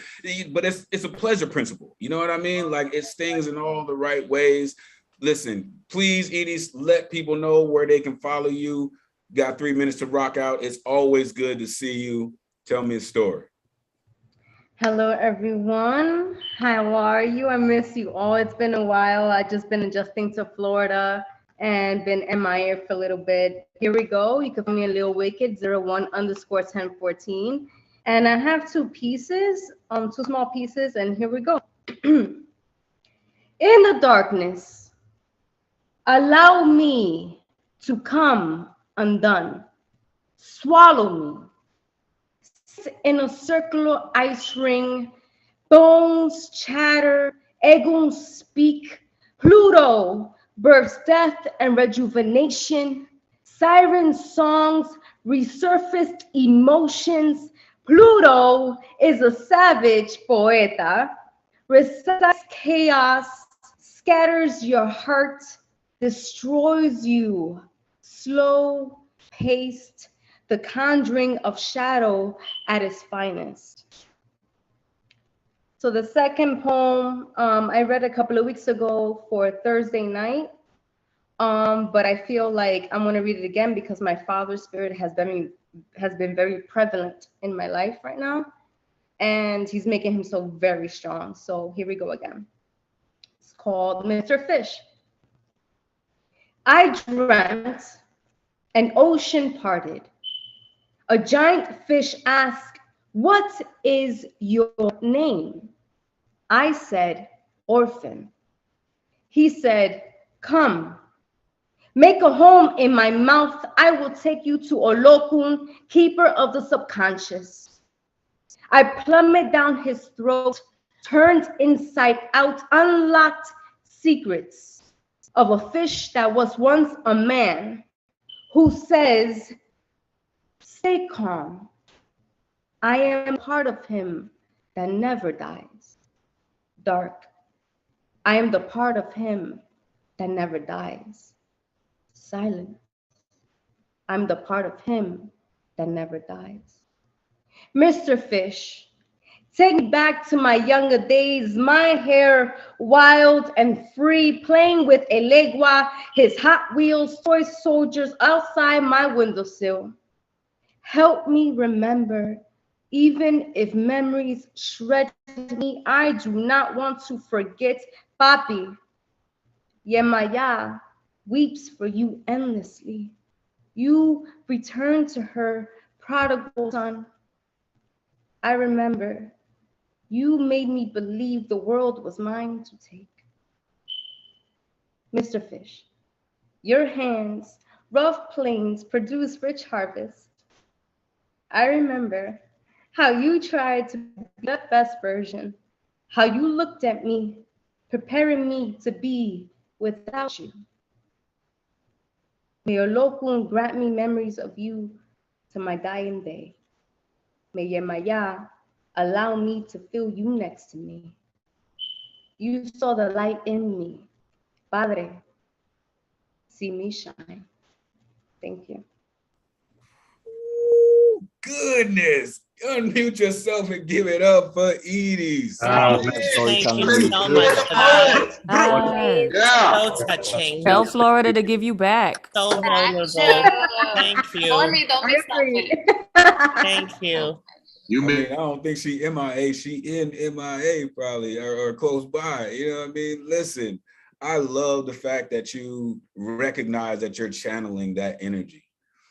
But it's a pleasure principle. You know what I mean? Like, it stings in all the right ways. Listen, please, Edis, let people know where they can follow you. Got 3 minutes to rock out. It's always good to see you. Tell me a story. Hello, everyone. How are you? I miss you all. It's been a while. I just been adjusting to Florida and been MIA for a little bit. Here we go. You can find me at Lil Wicked 01_1014. And I have two pieces, two small pieces, and here we go. In the darkness, allow me to come undone. Swallow me. In a circular ice ring, bones chatter, Egon speak, Pluto births death and rejuvenation, siren songs, resurfaced emotions. Pluto is a savage poeta, recites chaos, scatters your heart, destroys you, slow paced, the conjuring of shadow at its finest. So the second poem I read a couple of weeks ago for Thursday night, but I feel like I'm gonna read it again because my father's spirit has been very prevalent in my life right now, and he's making himself very strong. So here we go again. It's called Mr. Fish. I dreamt an ocean parted. A giant fish asked, "What is your name?" I said, "Orphan." He said, "Come, make a home in my mouth. I will take you to Olokun, keeper of the subconscious." I plummeted down his throat, turned inside out, unlocked secrets of a fish that was once a man who says, "Stay calm. I am part of him that never dies." Dark. I am the part of him that never dies. Silent. I'm the part of him that never dies. Mr. Fish, take me back to my younger days, my hair wild and free, playing with Elegua, his Hot Wheels, toy soldiers outside my windowsill. Help me remember, even if memories shred me, I do not want to forget. Papi, Yemaya weeps for you endlessly. You return to her prodigal son. I remember You made me believe the world was mine to take. Mr. Fish, your hands, rough plains, produce rich harvests. I remember how you tried to be the best version, how you looked at me, preparing me to be without you. May your Lokun grant me memories of you to my dying day. May Yemaya allow me to feel you next to me. You saw the light in me. Padre, see me shine. Thank you. Goodness. Unmute yourself and give it up for Edie's. Thank you so much for that. So touching. Tell Florida to give you back. So vulnerable. Thank you. Don't be selfish. Thank you. I don't think she MIA. She in MIA probably or close by. You know what I mean? Listen, I love the fact that you recognize that you're channeling that energy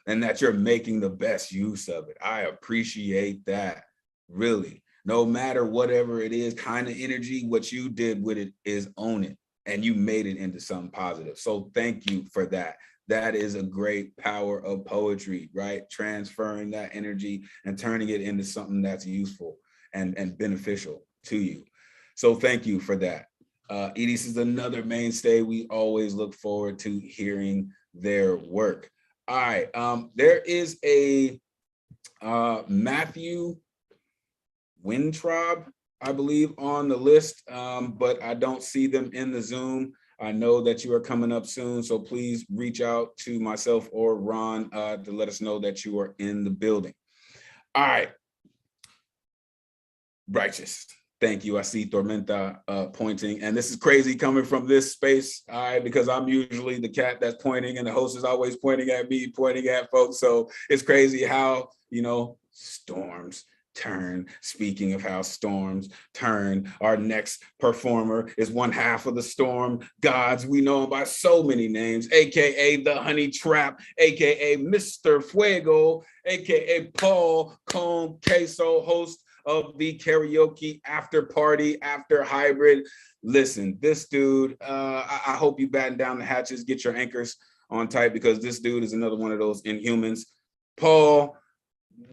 and that you're making the best use of it. I appreciate that, really. No matter whatever it is, kind of energy, what you did with it is own it, and you made it into something positive. So thank you for that. That is a great power of poetry, right? Transferring that energy and turning it into something that's useful and beneficial to you. So thank you for that. Edie's is another mainstay. We always look forward to hearing their work. All right, there is a Matthew Wintraub, I believe, on the list, but I don't see them in the Zoom. I know that you are coming up soon, so please reach out to myself or Ron to let us know that you are in the building. All right. Righteous. Thank you. I see Tormenta pointing, and this is crazy coming from this space, all right, because I'm usually the cat that's pointing and the host is always pointing at me, pointing at folks. So it's crazy how, you know, storms turn. Speaking of how storms turn, our next performer is one half of the storm gods. We know him by so many names, aka the Honey Trap, aka Mr. Fuego, aka Paul Con Queso, host of the karaoke after party after hybrid. Listen, this dude, I hope you batten down the hatches, get your anchors on tight, because this dude is another one of those inhumans. Paul,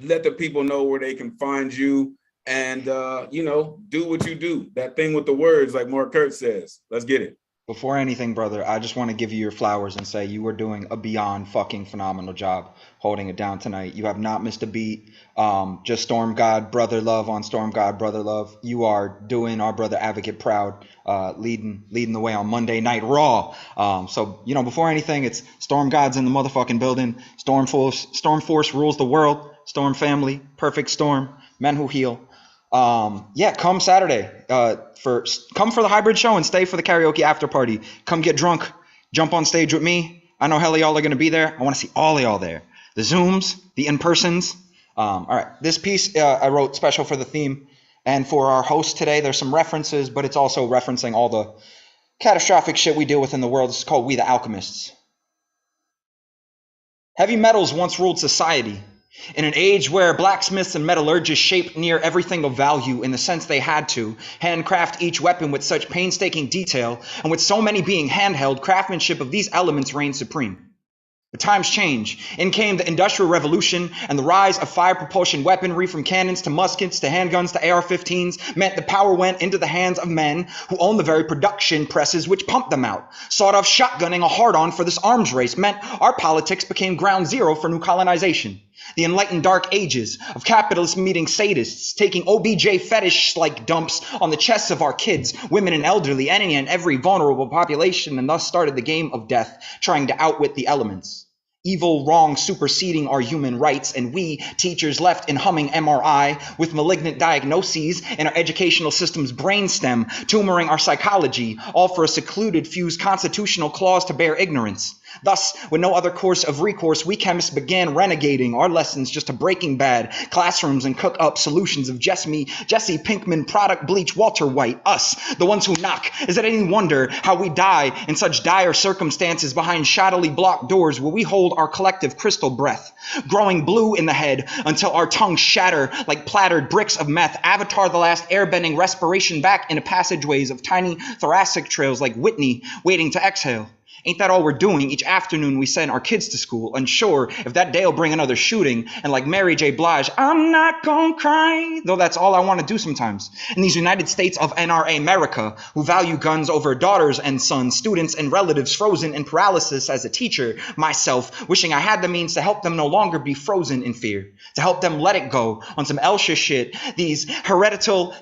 let the people know where they can find you, and you know, do what you do. That thing with the words, like Mark Kurt says. Let's get it. Before anything, brother, I just want to give you your flowers and say you are doing a beyond fucking phenomenal job holding it down tonight. You have not missed a beat. Just Storm God Brother Love on Storm God Brother Love. You are doing our brother Advocate proud, leading the way on Monday Night Raw. So, you know, before anything, it's Storm God's in the motherfucking building. Storm Force rules the world. Storm family, perfect storm, men who heal. Yeah, come Saturday. Come for the hybrid show and stay for the karaoke after party. Come get drunk, jump on stage with me. I know hell of y'all are gonna be there. I want to see all of y'all there. The Zooms, the in-persons. All right, this piece I wrote special for the theme, and for our host today. There's some references, but it's also referencing all the catastrophic shit we deal with in the world. It's called We the Alchemists. Heavy metals once ruled society. In an age where blacksmiths and metallurgists shaped near everything of value in the sense they had to, handcraft each weapon with such painstaking detail, and with so many being handheld, craftsmanship of these elements reigned supreme. The times change. In came the Industrial Revolution, and the rise of fire propulsion weaponry, from cannons to muskets to handguns to AR-15s, meant the power went into the hands of men who owned the very production presses which pumped them out. Sawed-off shotgunning a hard-on for this arms race meant our politics became ground zero for new colonization. The enlightened dark ages of capitalists meeting sadists, taking OBJ fetish-like dumps on the chests of our kids, women and elderly, any and every vulnerable population, and thus started the game of death, trying to outwit the elements. Evil, wrong, superseding our human rights, and we, teachers, left in humming MRI with malignant diagnoses in our educational system's brainstem, tumoring our psychology, all for a secluded few's constitutional clause to bear ignorance. Thus, with no other course of recourse, we chemists began renegading our lessons just to Breaking Bad classrooms and cook up solutions of Jesse Pinkman, product bleach, Walter White, us, the ones who knock. Is it any wonder how we die in such dire circumstances behind shoddily blocked doors where we hold our collective crystal breath, growing blue in the head until our tongues shatter like plattered bricks of meth, Avatar the Last Airbending respiration back into passageways of tiny thoracic trails like Whitney waiting to exhale? Ain't that all we're doing each afternoon we send our kids to school, unsure if that day'll bring another shooting, and like Mary J. Blige, I'm not gonna cry, though that's all I want to do sometimes. In these United States of NRA America, who value guns over daughters and sons, students and relatives frozen in paralysis as a teacher, myself, wishing I had the means to help them no longer be frozen in fear, to help them let it go on some Elsha shit, these heretical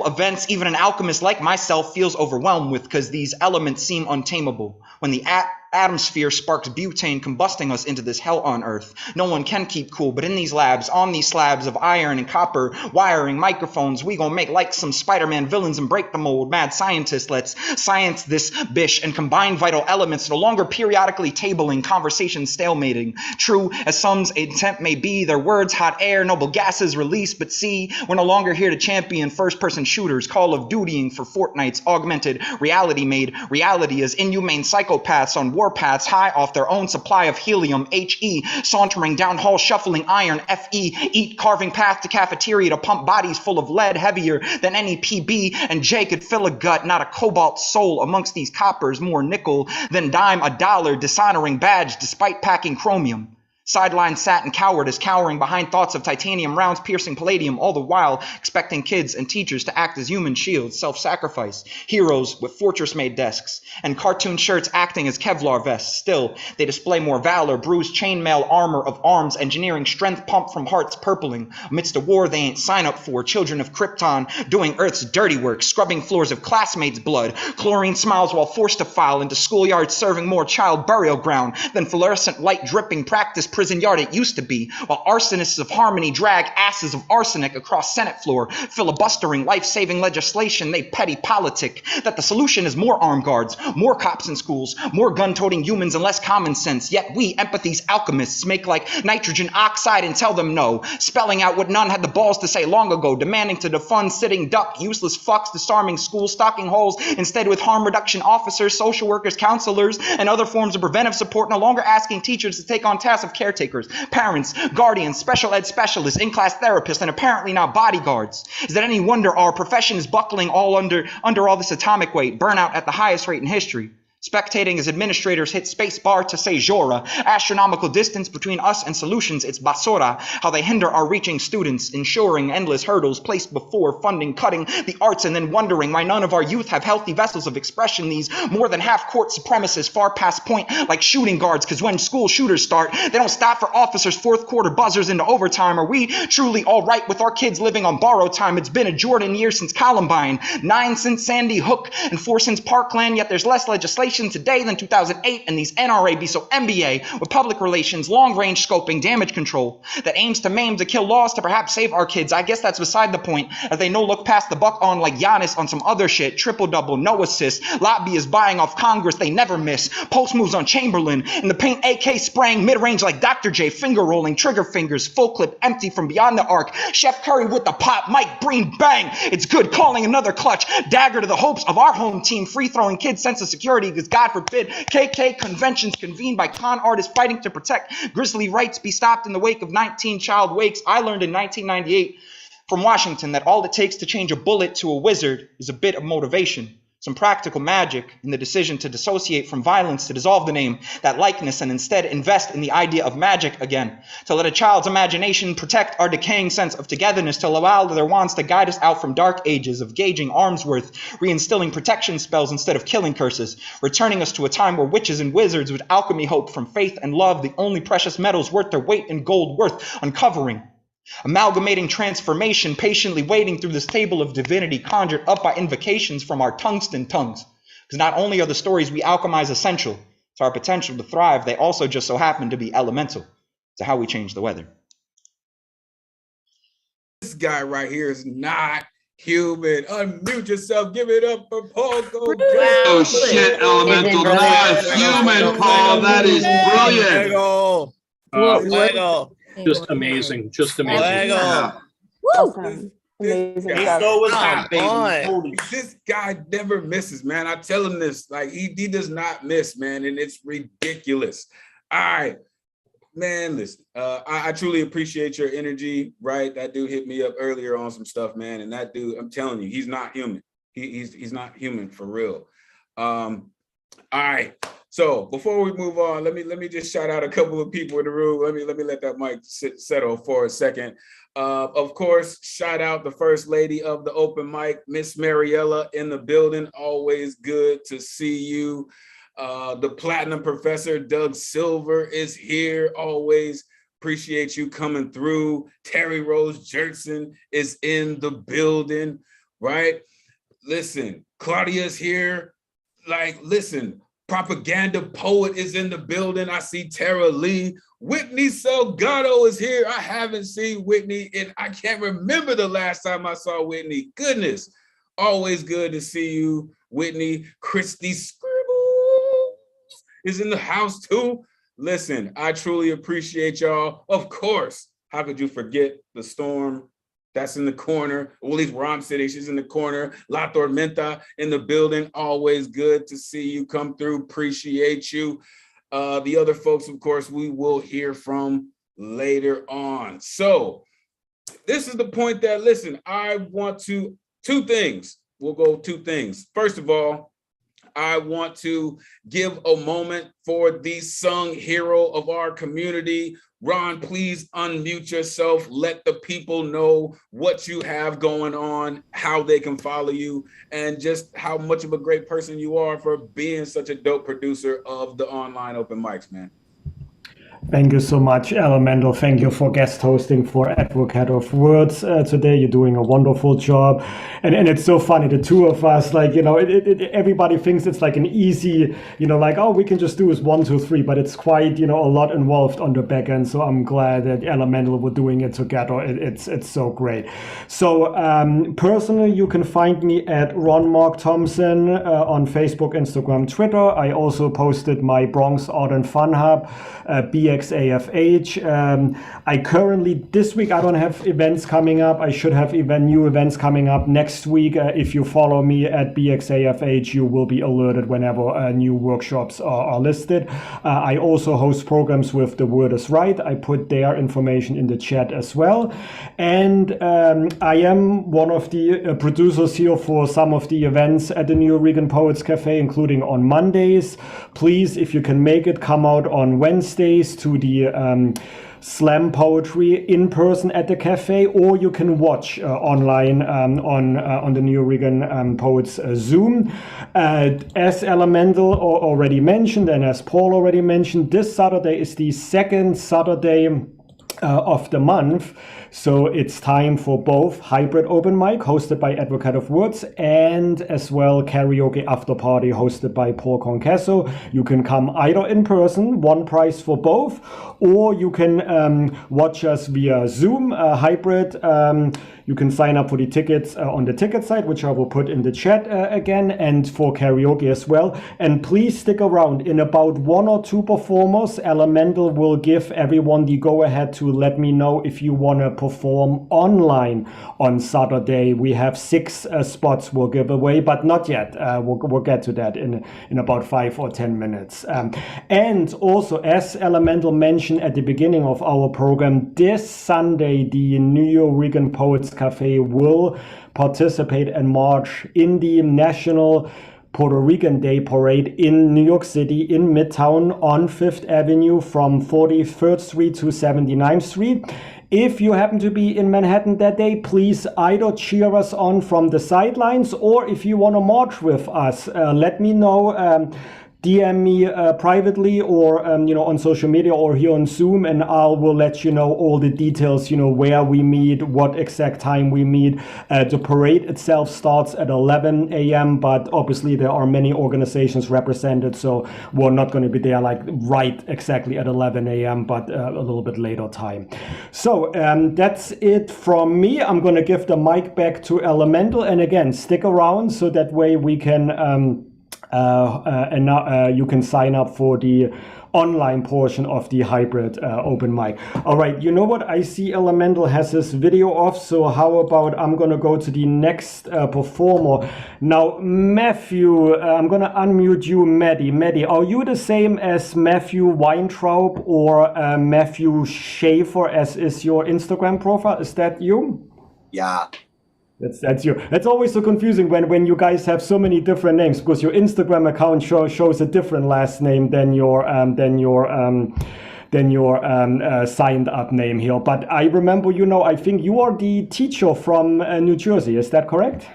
events even an alchemist like myself feels overwhelmed with, because these elements seem untamable. When the atmosphere sparks butane combusting us into this hell on earth, no one can keep cool, but in these labs, on these slabs of iron and copper, wiring microphones, we gon' make like some Spider-Man villains and break the mold. Mad scientists, let's science this bish and combine vital elements, no longer periodically tabling, conversations stalemating. True as some's intent may be, their words hot air, noble gases released, but see, we're no longer here to champion first-person shooters, Call of Dutying for Fortnite's augmented reality made reality as inhumane psychopaths on warpaths high off their own supply of helium, HE, sauntering down hall shuffling iron, FE, eat carving path to cafeteria to pump bodies full of lead heavier than any PB and J could fill a gut, not a cobalt soul amongst these coppers, more nickel than dime a dollar, dishonoring badge despite packing chromium. Sideline sat and cowardice, cowering behind thoughts of titanium rounds piercing palladium, all the while expecting kids and teachers to act as human shields, self-sacrifice, heroes with fortress-made desks, and cartoon shirts acting as Kevlar vests. Still, they display more valor, bruised chainmail armor of arms, engineering strength pumped from hearts purpling, amidst a war they ain't sign up for, children of Krypton doing Earth's dirty work, scrubbing floors of classmates' blood, chlorine smiles while forced to file into schoolyards serving more child burial ground than fluorescent light dripping practice prison yard it used to be, while arsonists of harmony drag asses of arsenic across Senate floor, filibustering life-saving legislation they petty politic, that the solution is more armed guards, more cops in schools, more gun-toting humans and less common sense, yet we, empathy's alchemists, make like nitrogen oxide and tell them no, spelling out what none had the balls to say long ago, demanding to defund sitting duck, useless fucks, disarming schools, stocking holes, instead with harm reduction officers, social workers, counselors, and other forms of preventive support, no longer asking teachers to take on tasks of caretakers, parents, guardians, special ed specialists, in-class therapists, and apparently now bodyguards. Is it any wonder our profession is buckling all under all this atomic weight, burnout at the highest rate in history? Spectating as administrators hit space bar to say Jora, astronomical distance between us and solutions, it's basura, how they hinder our reaching students, ensuring endless hurdles placed before funding, cutting the arts, and then wondering why none of our youth have healthy vessels of expression, these more than half-court supremacists far past point like shooting guards, because when school shooters start, they don't stop for officers' fourth-quarter buzzers into overtime. Are we truly all right with our kids living on borrowed time? It's been a Jordan year since Columbine, 9 since Sandy Hook, and 4 since Parkland, yet there's less legislation today than 2008, and these NRA be so MBA with public relations, long-range scoping, damage control that aims to maim, to kill laws, to perhaps save our kids. I guess that's beside the point, as they no look past the buck on like Giannis on some other shit, triple-double, no assist, lobbyists buying off Congress, they never miss, post moves on Chamberlain, in the paint AK spraying mid-range like Dr. J, finger rolling, trigger fingers, full clip, empty from beyond the arc, Chef Curry with the pop, Mike Breen, bang, it's good, calling another clutch, dagger to the hopes of our home team, free-throwing kids' sense of security, because God forbid KK conventions convened by con artists fighting to protect grisly rights be stopped in the wake of 19 child wakes. I learned in 1998 from Washington that all it takes to change a bullet to a wizard is a bit of motivation, some practical magic in the decision to dissociate from violence, to dissolve the name, that likeness, and instead invest in the idea of magic again, to let a child's imagination protect our decaying sense of togetherness, to allow their wands to guide us out from dark ages of gauging arms worth, reinstilling protection spells instead of killing curses, returning us to a time where witches and wizards with alchemy hope from faith and love, the only precious metals worth their weight in gold worth uncovering. Amalgamating transformation, patiently waiting through this table of divinity conjured up by invocations from our tungsten tongues. Because not only are the stories we alchemize essential to our potential to thrive, they also just so happen to be elemental to how we change the weather. This guy right here is not human. Unmute yourself. Give it up for Paul. Go. Oh shit, Elemental. The not human, Paul. That is brilliant. Just amazing. Just amazing. Awesome. Amazing stuff. This guy never misses, man. I tell him this, like he does not miss, man, and it's ridiculous. All right, man, listen, I truly appreciate your energy, right? That dude hit me up earlier on some stuff, man, and that dude, I'm telling you, he's not human. He's not human for real. All right, so before we move on, let me just shout out a couple of people in the room. Let me let that mic settle for a second. Of course, shout out the first lady of the open mic, Miss Mariella in the building. Always good to see you. The Platinum Professor, Doug Silver, is here. Always appreciate you coming through. Terry Rose Jertson is in the building, right? Listen, Claudia's here. Like, listen, Propaganda Poet is in the building. I see Tara Lee. Whitney Salgado is here. I haven't seen Whitney, and I can't remember the last time I saw Whitney. Goodness, always good to see you, Whitney. Christy Scribble is in the house too. Listen, I truly appreciate y'all. Of course, how could you forget the Storm? That's in the corner. Well, at least where I'm sitting, she's in the corner. La Tormenta in the building. Always good to see you come through. Appreciate you. The other folks, of course, we will hear from later on. So this is the point that, listen, I want to, two things. We'll go two things. First of all, I want to give a moment for the sung hero of our community. Ron, please unmute yourself. Let the people know what you have going on, how they can follow you, and just how much of a great person you are for being such a dope producer of the online open mics, man. Thank you so much, Elemental. Thank you for guest hosting for Advocate of Words today. You're doing a wonderful job. And it's so funny, the two of us, like, you know, everybody thinks it's like an easy, you know, like, oh, we can just do this 1, 2, 3, but it's quite, you know, a lot involved on the back end. So I'm glad that Elemental were doing it together. It's so great. So personally, you can find me at Ron Mark Thompson on Facebook, Instagram, Twitter. I also posted my Bronx Art and Fun Hub, BXAFH. I currently, this week, I don't have events coming up. I should have new events coming up next week. If you follow me at BXAFH, you will be alerted whenever new workshops are listed. I also host programs with The Word is Right. I put their information in the chat as well. And I am one of the producers here for some of the events at the New Regan Poets Cafe, including on Mondays. Please, if you can make it, come out on Wednesdays to the slam poetry in person at the cafe, or you can watch online on the New Regan Poets Zoom. As Elemental already mentioned, and as Paul already mentioned, this Saturday is the second Saturday of the month. So it's time for both hybrid open mic hosted by Advocate of Words and as well karaoke after party hosted by Paul Concasso. You can come either in person, one price for both, or you can watch us via Zoom, hybrid. You can sign up for the tickets on the ticket site, which I will put in the chat again, and for karaoke as well. And please stick around. In about 1 or 2 performers, Elemental will give everyone the go-ahead to let me know if you want to perform online on Saturday. We have 6 spots we'll give away, but not yet. We'll get to that in about 5 or 10 minutes. And also, as Elemental mentioned at the beginning of our program, this Sunday, the New Regan Poets Cafe will participate and march in the National Puerto Rican Day Parade in New York City, in Midtown on 5th Avenue from 43rd Street to 79th Street. If you happen to be in Manhattan that day, please either cheer us on from the sidelines, or if you want to march with us, let me know. DM me privately or on social media or here on Zoom, and I will let you know all the details, where we meet, what exact time we meet. The parade itself starts at 11 a.m., but obviously there are many organizations represented, so we're not going to be there like right exactly at 11 a.m., but a little bit later time. So that's it from me. I'm going to give the mic back to Elemental, and again, stick around so that way we can you can sign up for the online portion of the hybrid open mic. All right, you know what? I see Elemental has his video off, so how about I'm gonna go to the next performer. Now, Matthew, I'm gonna unmute you, Maddie. Maddie, are you the same as Matthew Weintraub or Matthew Schaefer, as is your Instagram profile? Is that you? Yeah. That's you. That's always so confusing when you guys have so many different names, because your Instagram account shows a different last name than your signed up name here. But I remember, I think you are the teacher from New Jersey. Is that correct?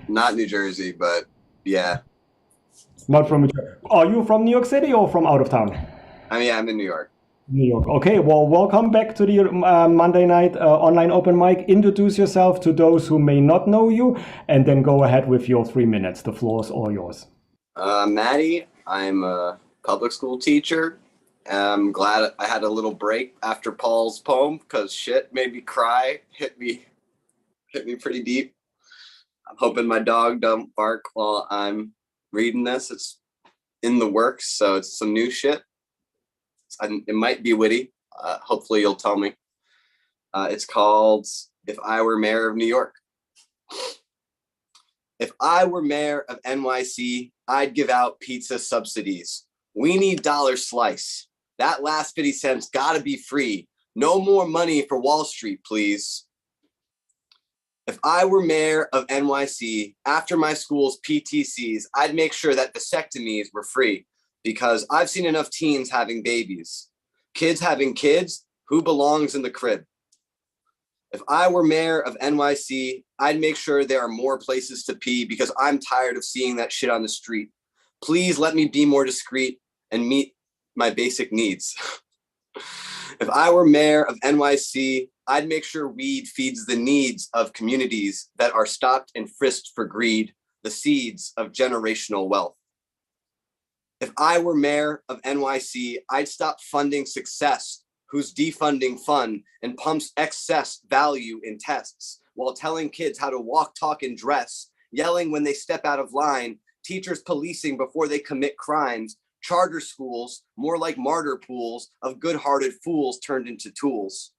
Not New Jersey, but yeah. Not from New Jersey. Are you from New York City or from out of town? I mean, I'm in New York. New York. Okay, well, welcome back to the Monday night online open mic. Introduce yourself to those who may not know you, and then go ahead with your 3 minutes. The floor is all yours. Maddie, I'm a public school teacher. I'm glad I had a little break after Paul's poem, because shit made me cry, hit me pretty deep. I'm hoping my dog don't bark while I'm reading this. It's in the works, so it's some new shit. It might be witty. Hopefully you'll tell me. It's called If I Were Mayor of New York. If I were mayor of NYC, I'd give out pizza subsidies. We need dollar slice. That last 50 cents gotta be free. No more money for Wall Street, please. If I were mayor of NYC, after my school's PTCs, I'd make sure that vasectomies were free, because I've seen enough teens having babies. Kids having kids, who belongs in the crib? If I were mayor of NYC, I'd make sure there are more places to pee, because I'm tired of seeing that shit on the street. Please let me be more discreet and meet my basic needs. If I were mayor of NYC, I'd make sure weed feeds the needs of communities that are stopped and frisked for greed, the seeds of generational wealth. If I were mayor of NYC, I'd stop funding success, who's defunding fun and pumps excess value in tests, while telling kids how to walk, talk, and dress, yelling when they step out of line, teachers policing before they commit crimes, charter schools more like martyr pools of good-hearted fools turned into tools.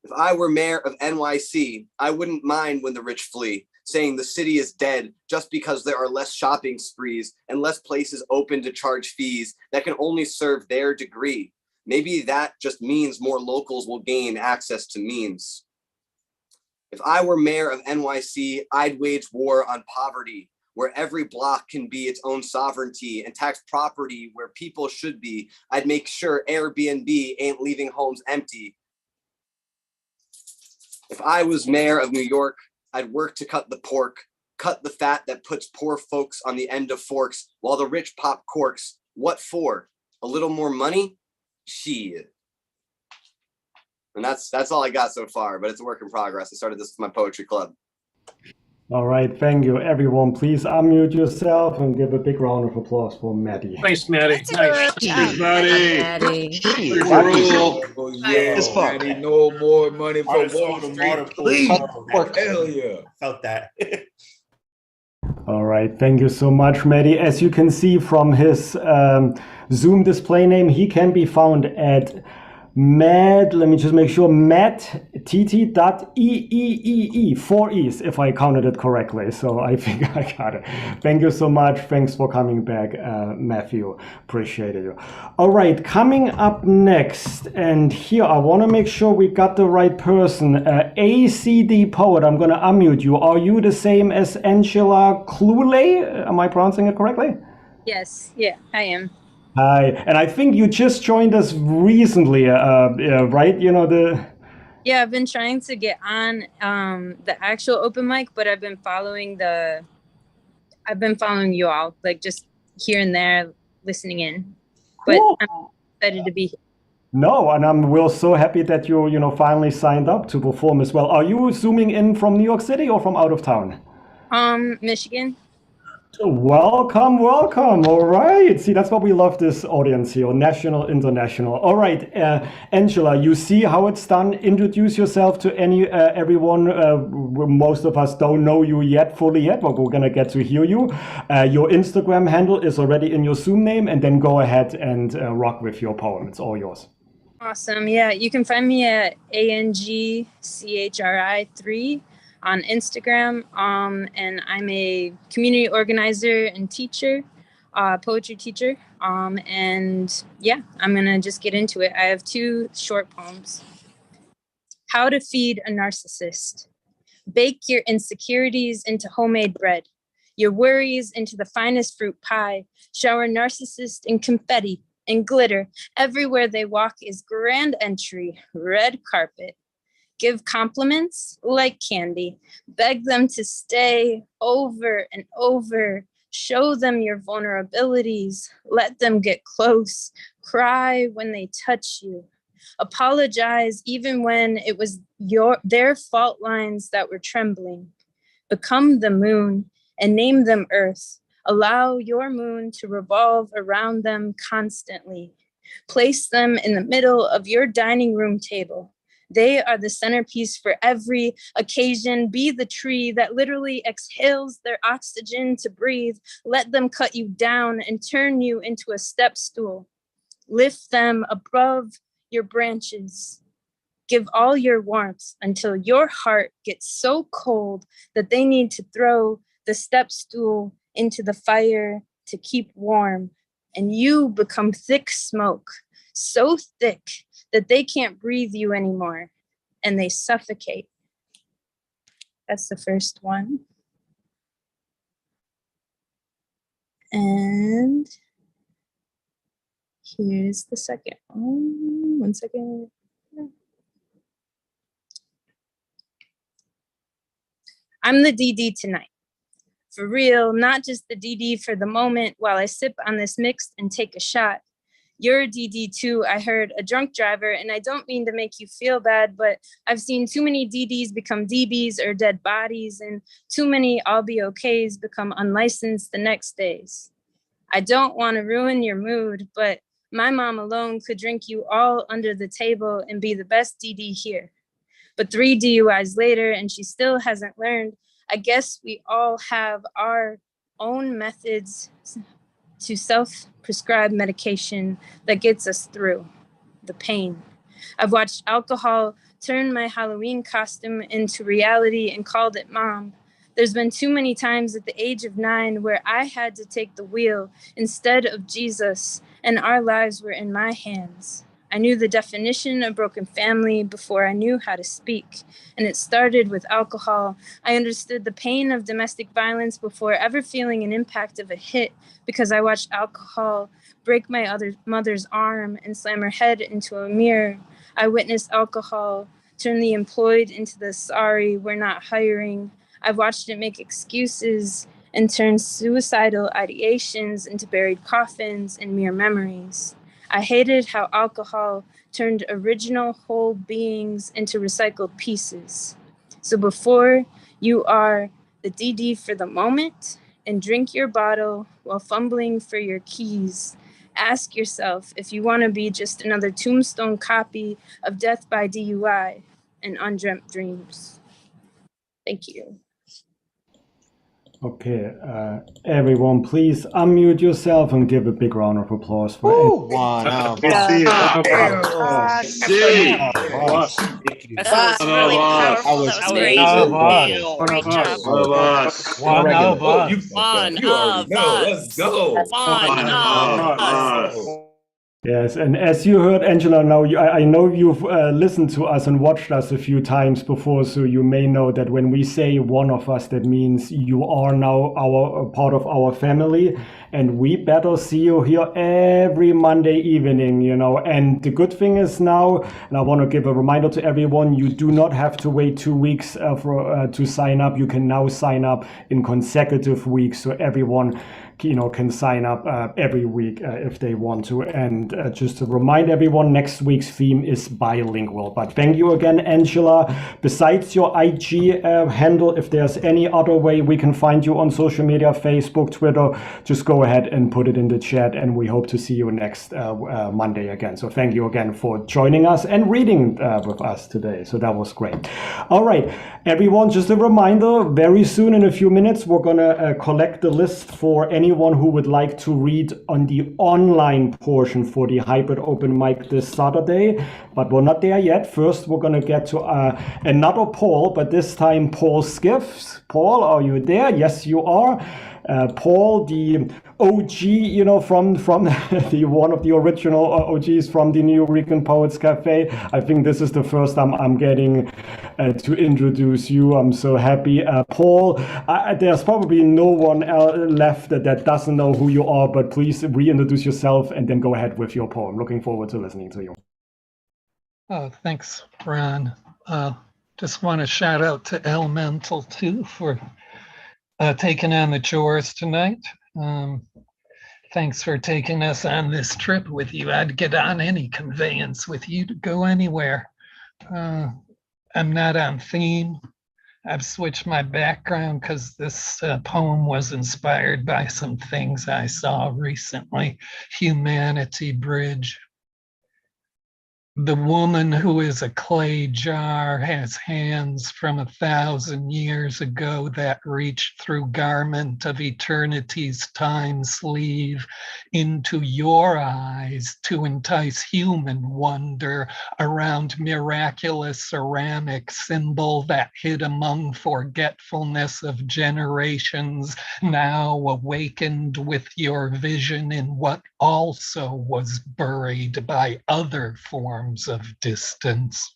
If I were mayor of NYC, I wouldn't mind when the rich flee, saying the city is dead just because there are less shopping sprees and less places open to charge fees that can only serve their degree. Maybe that just means more locals will gain access to means. If I were mayor of NYC, I'd wage war on poverty, where every block can be its own sovereignty, and tax property where people should be. I'd make sure Airbnb ain't leaving homes empty. If I was mayor of New York, I'd work to cut the pork, cut the fat that puts poor folks on the end of forks while the rich pop corks. What for? A little more money? Shit. And that's all I got so far, but it's a work in progress. I started this with my poetry club. All right, thank you, everyone. Please unmute yourself and give a big round of applause for Maddie. Thanks, Maddie. Nice. Cheers, Maddie. Maddie. Oh yeah, Maddie, no more money for Wall Street, please. Hell yeah. Felt that. All right, thank you so much, Maddie. As you can see from his Zoom display name, he can be found at let me just make sure, matt.tt.eeee, 4 E's, if I counted it correctly. So I think I got it. Thank you so much. Thanks for coming back, Matthew. Appreciate it. All right, coming up next, and here I want to make sure we got the right person. ACD Poet, I'm going to unmute you. Are you the same as Angela Cluley? Am I pronouncing it correctly? Yes, yeah, I am. Hi, and I think you just joined us recently, right? Yeah, I've been trying to get on the actual open mic, but I've been following you all, like just here and there, listening in. But Cool. I'm excited to be here. No, and we're so happy that you finally signed up to perform as well. Are you zooming in from New York City or from out of town? Michigan. Welcome, welcome. All right. See, that's what we love this audience here, national, international. All right, Angela, you see how it's done. Introduce yourself to everyone. Most of us don't know you fully yet, but we're going to get to hear you. Your Instagram handle is already in your Zoom name, and then go ahead and rock with your poem. It's all yours. Awesome. Yeah, you can find me at ANGCHRI3 on Instagram, and I'm a community organizer and teacher, poetry teacher, and yeah, I'm gonna just get into it. I have 2 short poems. How to feed a narcissist. Bake your insecurities into homemade bread, your worries into the finest fruit pie, shower narcissists in confetti and glitter. Everywhere they walk is grand entry, red carpet. Give compliments like candy. Beg them to stay over and over. Show them your vulnerabilities. Let them get close. Cry when they touch you. Apologize even when it was their fault lines that were trembling. Become the moon and name them Earth. Allow your moon to revolve around them constantly. Place them in the middle of your dining room table. They are the centerpiece for every occasion. Be the tree that literally exhales their oxygen to breathe. Let them cut you down and turn you into a step stool. Lift them above your branches. Give all your warmth until your heart gets so cold that they need to throw the step stool into the fire to keep warm. And you become thick smoke, so thick that they can't breathe you anymore and they suffocate. That's the first one. And here's the second one. One second. I'm the DD tonight. For real, not just the DD for the moment while I sip on this mix and take a shot. You're a DD too, I heard, a drunk driver, and I don't mean to make you feel bad, but I've seen too many DDs become DBs or dead bodies, and too many I'll be okays become unlicensed the next days. I don't want to ruin your mood, but my mom alone could drink you all under the table and be the best DD here. But 3 DUIs later, and she still hasn't learned. I guess we all have our own methods to self-prescribe medication that gets us through the pain. I've watched alcohol turn my Halloween costume into reality and called it mom. There's been too many times at the age of 9 where I had to take the wheel instead of Jesus, and our lives were in my hands. I knew the definition of broken family before I knew how to speak, and it started with alcohol. I understood the pain of domestic violence before ever feeling an impact of a hit because I watched alcohol break my mother's arm and slam her head into a mirror. I witnessed alcohol turn the employed into the sorry, we're not hiring. I've watched it make excuses and turn suicidal ideations into buried coffins and mere memories. I hated how alcohol turned original whole beings into recycled pieces. So before you are the DD for the moment and drink your bottle while fumbling for your keys, ask yourself if you want to be just another tombstone copy of death by DUI and undreamt dreams. Thank you. Okay, everyone, please unmute yourself and give a big round of applause for One of That's really powerful. That was great. Great job. One of us. Let's go. One of us. Yes, and as you heard, Angela, now I know you've listened to us and watched us a few times before, so you may know that when we say one of us, that means you are now a part of our family. And we better see you here every Monday evening, you know. And the good thing is now, and I want to give a reminder to everyone, you do not have to wait 2 weeks to sign up. You can now sign up in consecutive weeks, so everyone, you know, can sign up every week if they want to. And just to remind everyone, next week's theme is bilingual. But thank you again, Angela. Besides your IG handle, if there's any other way we can find you on social media, Facebook, Twitter, just go ahead and put it in the chat, and we hope to see you next Monday again. So thank you again for joining us and reading with us today. So that was great. All right, everyone, just a reminder, very soon in a few minutes, we're gonna collect the list for anyone who would like to read on the online portion for the hybrid open mic this Saturday, but we're not there yet. First, we're gonna get to another Paul, but this time Paul Skiffs. Paul, are you there? Yes, you are. Paul, the OG, you know, from the one of the original OGs from the New Rican Poets Cafe. I think this is the first time I'm getting to introduce you. I'm so happy. Paul, there's probably no one left that doesn't know who you are, but please reintroduce yourself and then go ahead with your poem. Looking forward to listening to you. Thanks, Ron. Just want to shout out to Elemen2al too for taking on the chores tonight. Thanks for taking us on this trip with you. I'd get on any conveyance with you to go anywhere. I'm not on theme. I've switched my background because this poem was inspired by some things I saw recently. Humanity Bridge. The woman who is a clay jar has hands from 1,000 years ago that reached through garment of eternity's time sleeve into your eyes to entice human wonder around miraculous ceramic symbol that hid among forgetfulness of generations, now awakened with your vision in what also was buried by other forms of distance.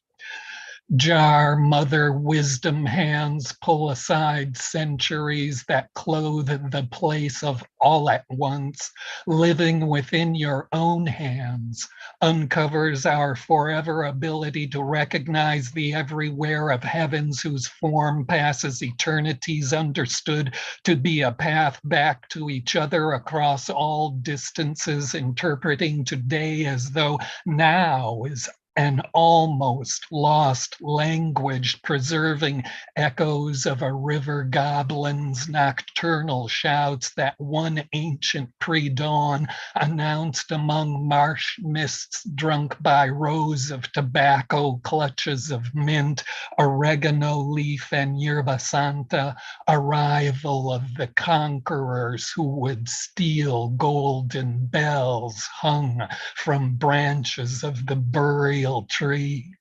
Jar mother wisdom hands pull aside centuries that clothe the place of all at once, living within your own hands, uncovers our forever ability to recognize the everywhere of heavens whose form passes eternities understood to be a path back to each other across all distances, interpreting today as though now is an almost lost language, preserving echoes of a river goblin's nocturnal shouts that one ancient pre-dawn announced among marsh mists drunk by rows of tobacco, clutches of mint, oregano leaf, and yerba santa, arrival of the conquerors who would steal golden bells hung from branches of the burial tree,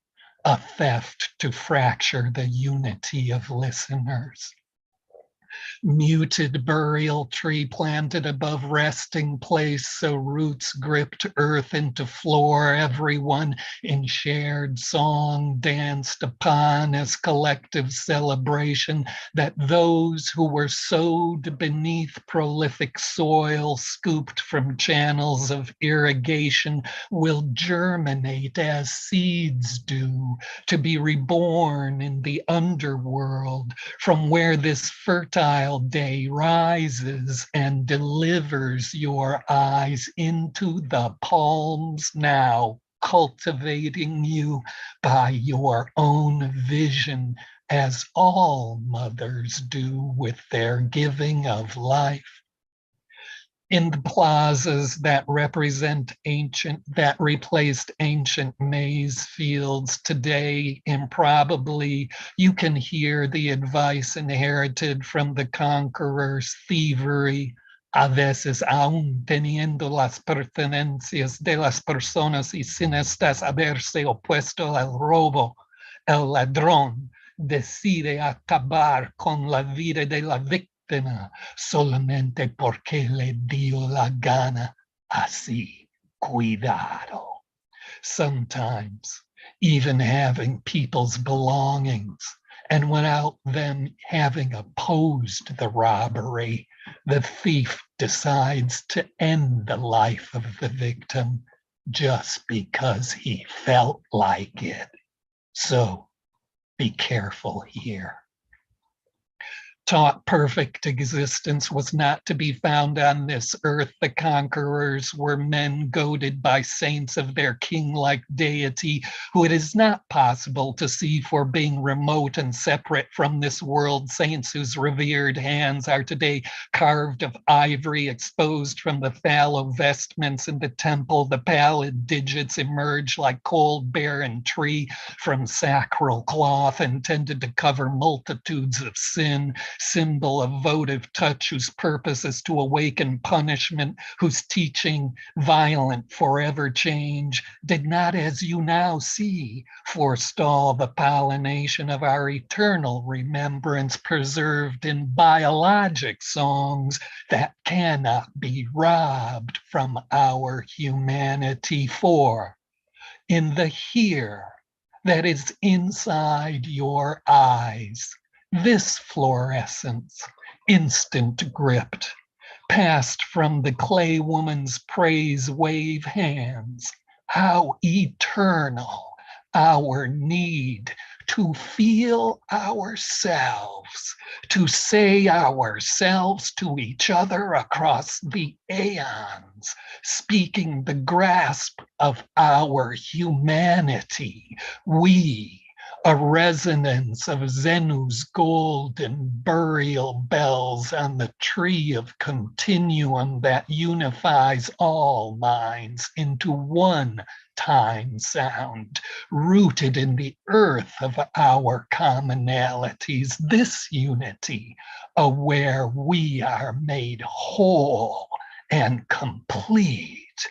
a theft to fracture the unity of listeners. Muted burial tree planted above resting place so roots gripped earth into floor, everyone in shared song danced upon as collective celebration that those who were sowed beneath prolific soil scooped from channels of irrigation will germinate as seeds do, to be reborn in the underworld from where this fertile day rises and delivers your eyes into the palms now, cultivating you by your own vision, as all mothers do with their giving of life. In the plazas that replaced ancient maize fields today, improbably, you can hear the advice inherited from the conqueror's thievery, a veces aún teniendo las pertenencias de las personas y sin estas haberse opuesto al robo, el ladrón decide acabar con la vida de la víctima solamente porque le dio la gana. Así, cuidado. Sometimes even having people's belongings, and without them having opposed the robbery, the thief decides to end the life of the victim just because he felt like it. So be careful here. Taught perfect existence was not to be found on this earth. The conquerors were men goaded by saints of their king-like deity, who it is not possible to see for being remote and separate from this world. Saints whose revered hands are today carved of ivory, exposed from the fallow vestments in the temple. The pallid digits emerge like cold barren tree from sacral cloth, intended to cover multitudes of sin. Symbol of votive touch, whose purpose is to awaken punishment, whose teaching violent forever change, did not, as you now see, forestall the pollination of our eternal remembrance, preserved in biologic songs that cannot be robbed from our humanity. For in the here that is inside your eyes, this fluorescence, instant gripped, passed from the clay woman's praise wave hands. How eternal our need to feel ourselves, to say ourselves to each other across the aeons, speaking the grasp of our humanity. We, a resonance of Zenu's golden burial bells on the tree of continuum that unifies all minds into one time sound, rooted in the earth of our commonalities. This unity, aware we are made whole and complete,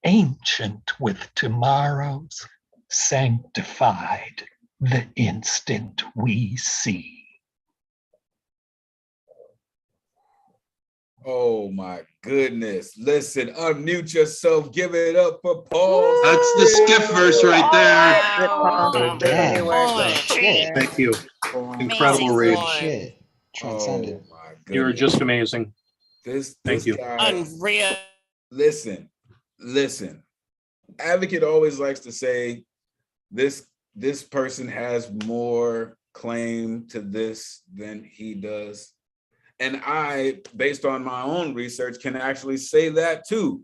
ancient with tomorrows, sanctified the instant we see. Oh my goodness. Listen, unmute yourself. Give it up for Paul. That's the skiff verse right there. Thank you. Incredible read. Shit. Transcended. Oh my goodness. You're just amazing. This Thank you. guy. Unreal. Listen. Advocate always likes to say this person has more claim to this than he does. And I, based on my own research, can actually say that too.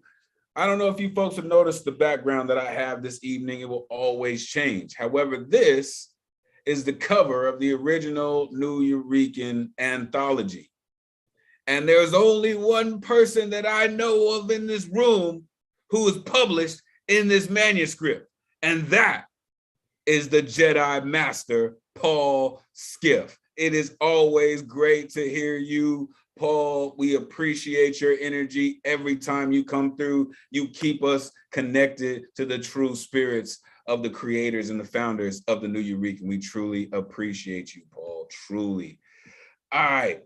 I don't know if you folks have noticed the background that I have this evening. It will always change. However, this is the cover of the original Nuyorican anthology. And there's only one person that I know of in this room who is published in this manuscript. And that is the Jedi Master, Paul Skiff. It is always great to hear you, Paul. We appreciate your energy every time you come through. You keep us connected to the true spirits of the creators and the founders of the Nuyorican. We truly appreciate you, Paul, truly. All right.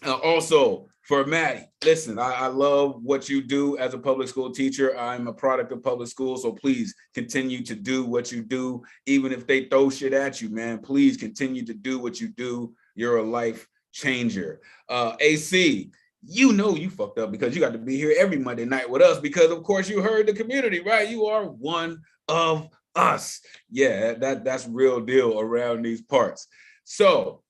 Also, for Maddie, listen, I love what you do as a public school teacher. I'm a product of public school, so please continue to do what you do, even if they throw shit at you, man. Please continue to do what you do. You're a life changer. AC, you know you fucked up because you got to be here every Monday night with us because, of course, you heard the community, right? You are one of us. Yeah, that's real deal around these parts. So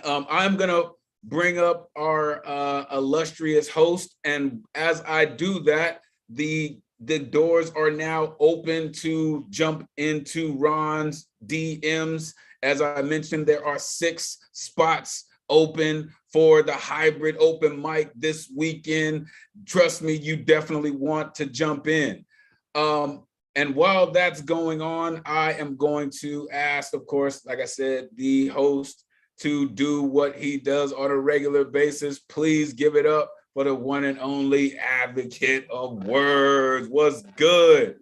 I'm going to bring up our illustrious host. And as I do that, the doors are now open to jump into Ron's DMs. As I mentioned, there are 6 spots open for the hybrid open mic this weekend. Trust me, you definitely want to jump in. And while that's going on, I am going to ask, of course, like I said, the host to do what he does on a regular basis. Please give it up for the one and only advocate of words. What's good?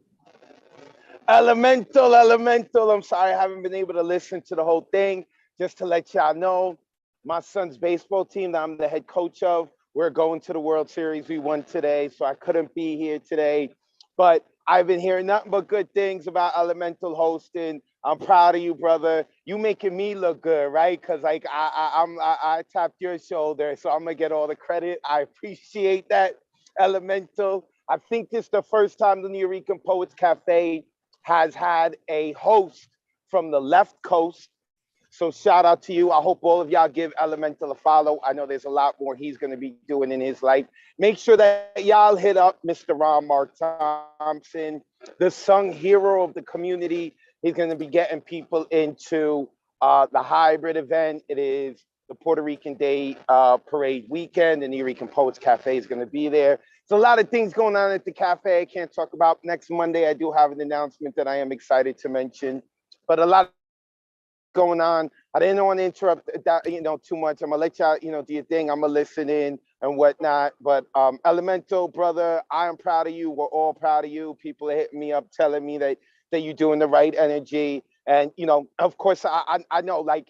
Elemental. I'm sorry I haven't been able to listen to the whole thing. Just to let y'all know, my son's baseball team that I'm the head coach of, we're going to the World Series. We won today, so I couldn't be here today. But I've been hearing nothing but good things about Elemental hosting. I'm proud of you, brother. You making me look good, right? Because like I tapped your shoulder, so I'm gonna get all the credit. I appreciate that, Elemental. I think this is the first time the New Rican Poets Cafe has had a host from the left coast. So shout out to you. I hope all of y'all give Elemental a follow. I know there's a lot more he's going to be doing in his life. Make sure that y'all hit up Mr. Ron Mark Thompson, the sung hero of the community. He's going to be getting people into the hybrid event. It is the Puerto Rican Day Parade weekend. The New Rican Poets Cafe is going to be there. There's a lot of things going on at the cafe I can't talk about. Next Monday, I do have an announcement that I am excited to mention. But a lot going on. I didn't want to interrupt that, too much. I'm gonna let y'all, do your thing. I'm gonna listen in and whatnot. But Elemental, brother, I am proud of you. We're all proud of you. People are hitting me up, telling me that you're doing the right energy. And of course, I know, I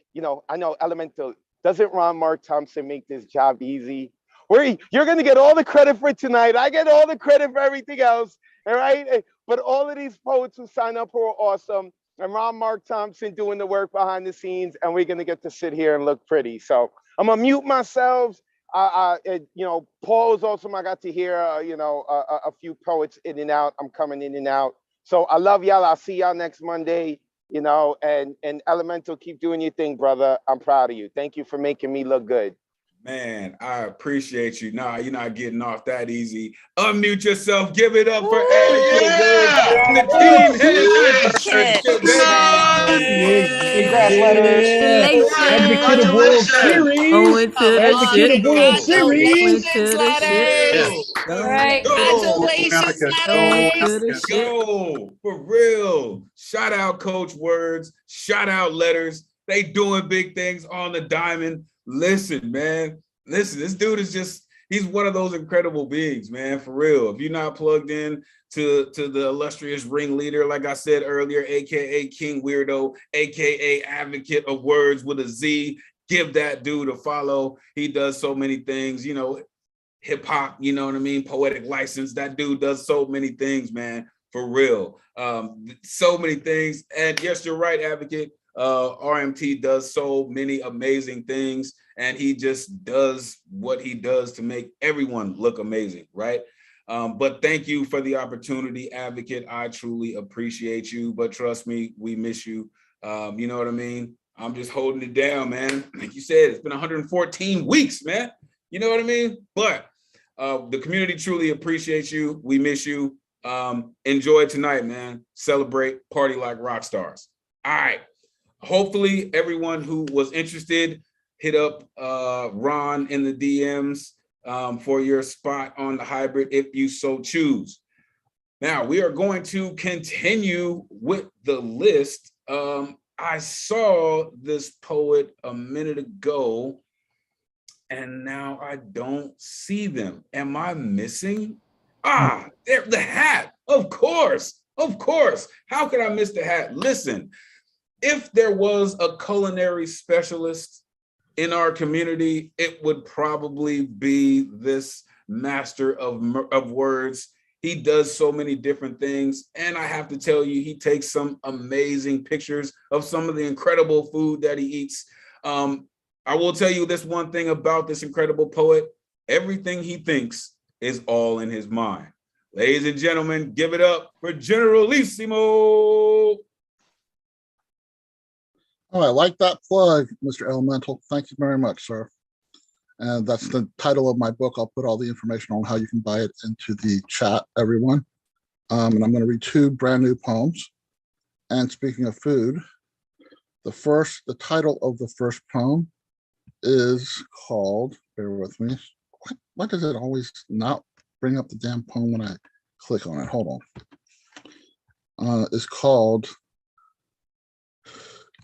know Elemental. Doesn't Ron Mark Thompson make this job easy? You're gonna get all the credit for tonight. I get all the credit for everything else. All right. But all of these poets who sign up who are awesome. And Ron Mark Thompson doing the work behind the scenes, and we're gonna get to sit here and look pretty. So I'm gonna mute myself. Paul is also. I got to hear, a few poets in and out. I'm coming in and out. So I love y'all. I'll see y'all next Monday. And Elemental, keep doing your thing, brother. I'm proud of you. Thank you for making me look good. Man, I appreciate you. Nah, you're not getting off that easy. Unmute yourself. Give it up for Ed and the team headed to the Congrats, letters. Advocate of World Series. Going to the Advocate of World Series. All right. Congratulations, Let's go. For real. Shout out Coach Words. Shout out Letters. They doing big things on the diamond. Listen, man. Listen, this dude is he's one of those incredible beings, man, for real. If you're not plugged in to the illustrious ringleader, like I said earlier, AKA King Weirdo, AKA Advocate of Words with a Z, give that dude a follow. He does so many things, hip hop, you know what I mean? Poetic license. That dude does so many things, man, for real. So many things. And yes, you're right, Advocate. RMT does so many amazing things, and he just does what he does to make everyone look amazing, right? But thank you for the opportunity, Advocate. I truly appreciate you, but trust me, we miss you. You know what I mean? I'm just holding it down, man. Like you said, it's been 114 weeks, man. You know what I mean? But the community truly appreciates you. We miss you. Enjoy tonight, man. Celebrate, party like rock stars. All right. Hopefully everyone who was interested, hit up Ron in the DMs for your spot on the hybrid if you so choose. Now we are going to continue with the list. I saw this poet a minute ago and now I don't see them. Am I missing? There, the hat, of course. How could I miss the hat? Listen, if there was a culinary specialist in our community, it would probably be this master of words. He does so many different things. And I have to tell you, he takes some amazing pictures of some of the incredible food that he eats. I will tell you this one thing about this incredible poet. Everything he thinks is all in his mind. Ladies and gentlemen, give it up for Generalissimo. Oh, I like that plug, Mr. Elemental. Thank you very much, sir. And that's the title of my book. I'll put all the information on how you can buy it into the chat, everyone. And I'm going to read 2 brand new poems. And speaking of food, the title of the first poem is called, bear with me. Why does it always not bring up the damn poem when I click on it? Hold on. It's called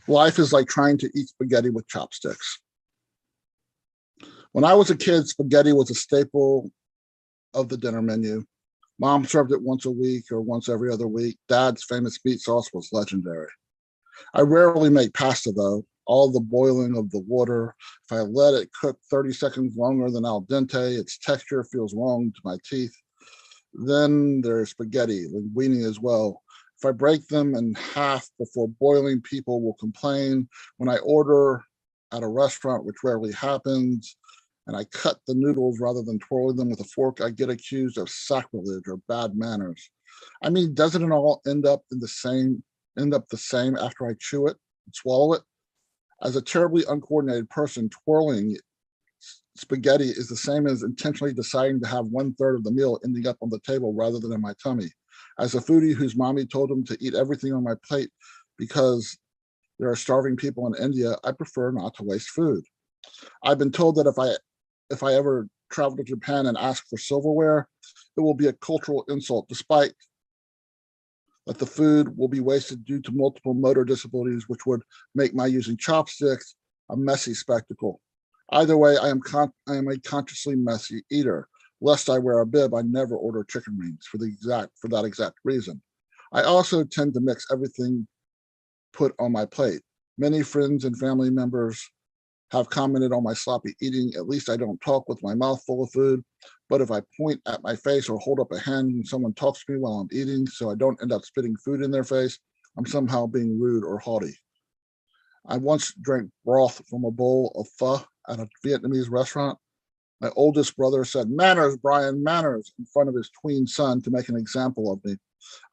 Life is Like Trying to Eat Spaghetti with Chopsticks. When I was a kid, spaghetti was a staple of the dinner menu. Mom served it once a week or once every other week. Dad's famous meat sauce was legendary. I rarely make pasta though. All the boiling of the water, if I let it cook 30 seconds longer than al dente, its texture feels wrong to my teeth. Then there's spaghetti, linguine as well. If I break them in half before boiling, people will complain. When I order at a restaurant, which rarely happens, and I cut the noodles rather than twirling them with a fork, I get accused of sacrilege or bad manners. I mean, doesn't it all end up the same after I chew it and swallow it? As a terribly uncoordinated person, twirling spaghetti is the same as intentionally deciding to have 1/3 of the meal ending up on the table rather than in my tummy. As a foodie whose mommy told him to eat everything on my plate because there are starving people in India, I prefer not to waste food. I've been told that if I ever travel to Japan and ask for silverware, it will be a cultural insult, despite that the food will be wasted due to multiple motor disabilities, which would make my using chopsticks a messy spectacle. Either way, I am a consciously messy eater. Lest I wear a bib, I never order chicken wings for that exact reason. I also tend to mix everything put on my plate. Many friends and family members have commented on my sloppy eating. At least I don't talk with my mouth full of food. But if I point at my face or hold up a hand when someone talks to me while I'm eating so I don't end up spitting food in their face, I'm somehow being rude or haughty. I once drank broth from a bowl of pho at a Vietnamese restaurant. My oldest brother said, "Manners, Brian, manners," in front of his tween son to make an example of me.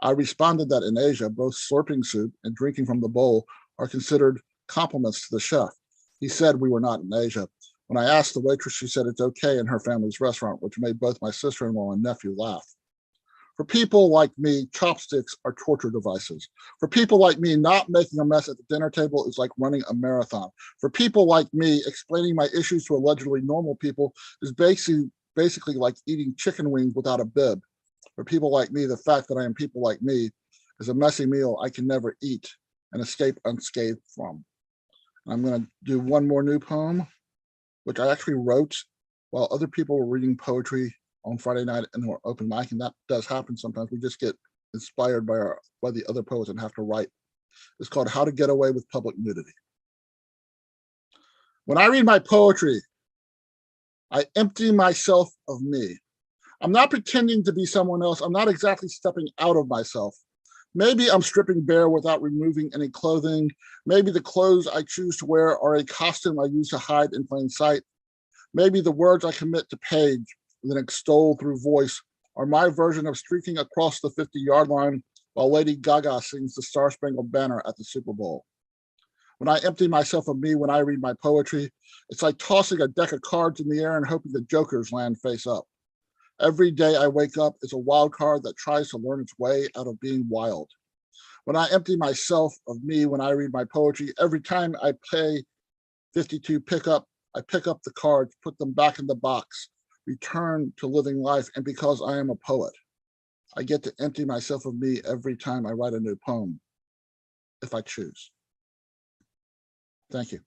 I responded that in Asia, both slurping soup and drinking from the bowl are considered compliments to the chef. He said we were not in Asia. When I asked the waitress, she said it's okay in her family's restaurant, which made both my sister-in-law and nephew laugh. For people like me, chopsticks are torture devices. For people like me, not making a mess at the dinner table is like running a marathon. For people like me, explaining my issues to allegedly normal people is basically like eating chicken wings without a bib. For people like me, the fact that I am people like me is a messy meal I can never eat and escape unscathed from. I'm going to do one more new poem, which I actually wrote while other people were reading poetry on Friday night in our open mic, and that does happen sometimes. We just get inspired by the other poets and have to write. It's called How to Get Away with Public Nudity. When I read my poetry, I empty myself of me. I'm not pretending to be someone else. I'm not exactly stepping out of myself. Maybe I'm stripping bare without removing any clothing. Maybe the clothes I choose to wear are a costume I use to hide in plain sight. Maybe the words I commit to page and then extol through voice are my version of streaking across the 50-yard line while Lady Gaga sings the Star Spangled Banner at the Super Bowl. When I empty myself of me when I read my poetry, it's like tossing a deck of cards in the air and hoping the jokers land face up. Every day I wake up is a wild card that tries to learn its way out of being wild. When I empty myself of me when I read my poetry, every time I play 52 pickup, I pick up the cards, put them back in the box, return to living life, and because I am a poet, I get to empty myself of me every time I write a new poem, if I choose. Thank you.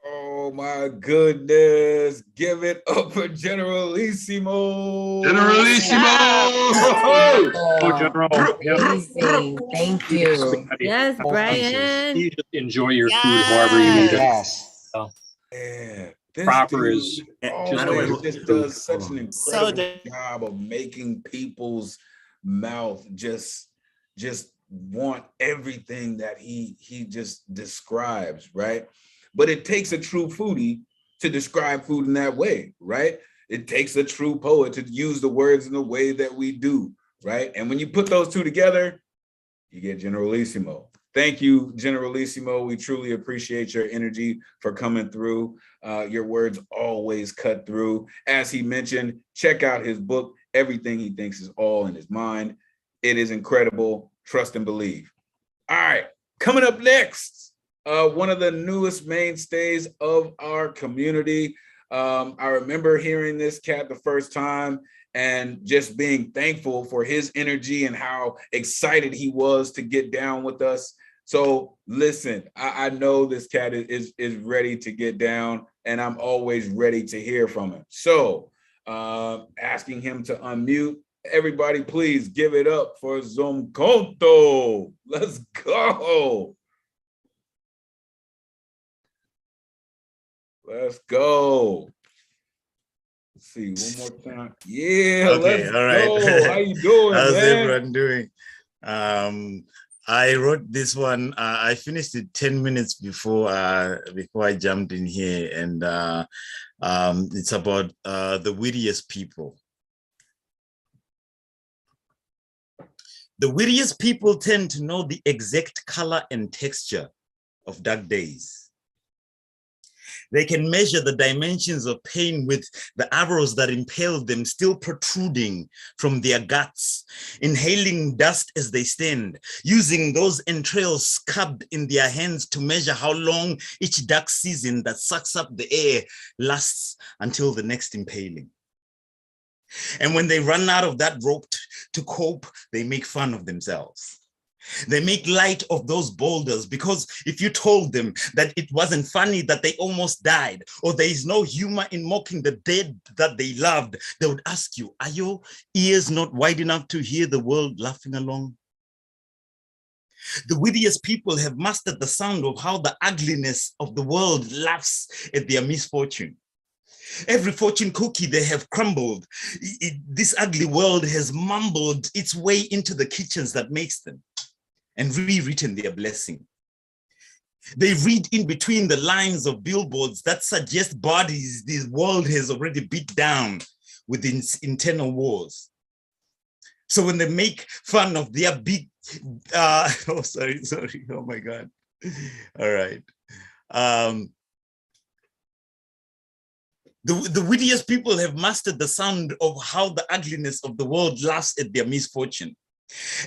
Oh my goodness. Give it up for Generalissimo. Generalissimo! Oh, General. Amazing. Thank you. Yes, Brian. You just enjoy your food however you need it. Yes. So, Yeah, proper is just does such an So incredible job of making people's mouth just want everything that he just describes, right? But it takes a true foodie to describe food in that way, right? It takes a true poet to use the words in the way that we do, right? And when you put those two together, you get Generalissimo. Thank you, Generalissimo. We truly appreciate your energy for coming through. Your words always cut through. As he mentioned, check out his book, Everything He Thinks Is All in His Mind. It is incredible. Trust and believe. All right, coming up next, one of the newest mainstays of our community. I remember hearing this cat the first time and just being thankful for his energy and how excited he was to get down with us. So listen, I know this cat is ready to get down, and I'm always ready to hear from him. So asking him to unmute. Everybody, please give it up for Zomkonto. Let's go. Let's go. Let's see, one more time. Yeah, Okay, let's all right. go. How you doing, How's man? everyone doing? I wrote this one. I finished it 10 minutes before I jumped in here, and it's about the wittiest people. The wittiest people tend to know the exact color and texture of dark days. They can measure the dimensions of pain with the arrows that impaled them still protruding from their guts, inhaling dust as they stand, using those entrails scabbed in their hands to measure how long each dark season that sucks up the air lasts until the next impaling. And when they run out of that rope to cope, they make fun of themselves. They make light of those boulders, because if you told them that it wasn't funny that they almost died, or there is no humor in mocking the dead that they loved, they would ask you, are your ears not wide enough to hear the world laughing along? The wittiest people have mastered the sound of how the ugliness of the world laughs at their misfortune. Every fortune cookie they have crumbled, this ugly world has mumbled its way into the kitchens that makes them, and rewritten their blessing. They read in between the lines of billboards that suggest bodies this world has already beat down with its internal wars. So when they make fun of their big, oh, sorry, oh my God. All right. The wittiest people have mastered the sound of how the ugliness of the world laughs at their misfortune.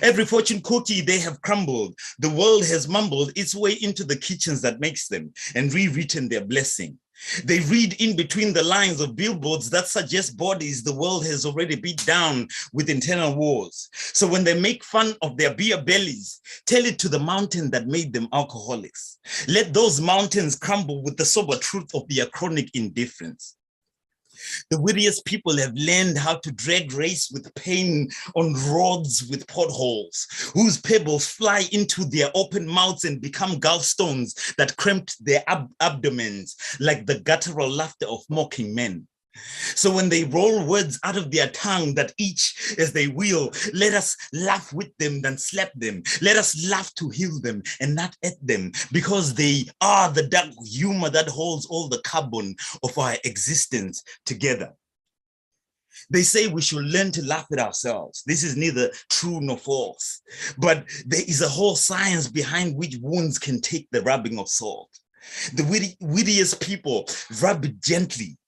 Every fortune cookie they have crumbled, the world has mumbled its way into the kitchens that makes them, and rewritten their blessing. They read in between the lines of billboards that suggest bodies the world has already beat down with internal wars. So when they make fun of their beer bellies, tell it to the mountain that made them alcoholics. Let those mountains crumble with the sober truth of their chronic indifference. The wittiest people have learned how to drag race with pain on roads with potholes, whose pebbles fly into their open mouths and become gallstones that cramped their abdomens like the guttural laughter of mocking men. So when they roll words out of their tongue that each as they will, let us laugh with them than slap them. Let us laugh to heal them and not at them, because they are the dark humor that holds all the carbon of our existence together. They say we should learn to laugh at ourselves. This is neither true nor false, but there is a whole science behind which wounds can take the rubbing of salt. The wittiest people rub it gently,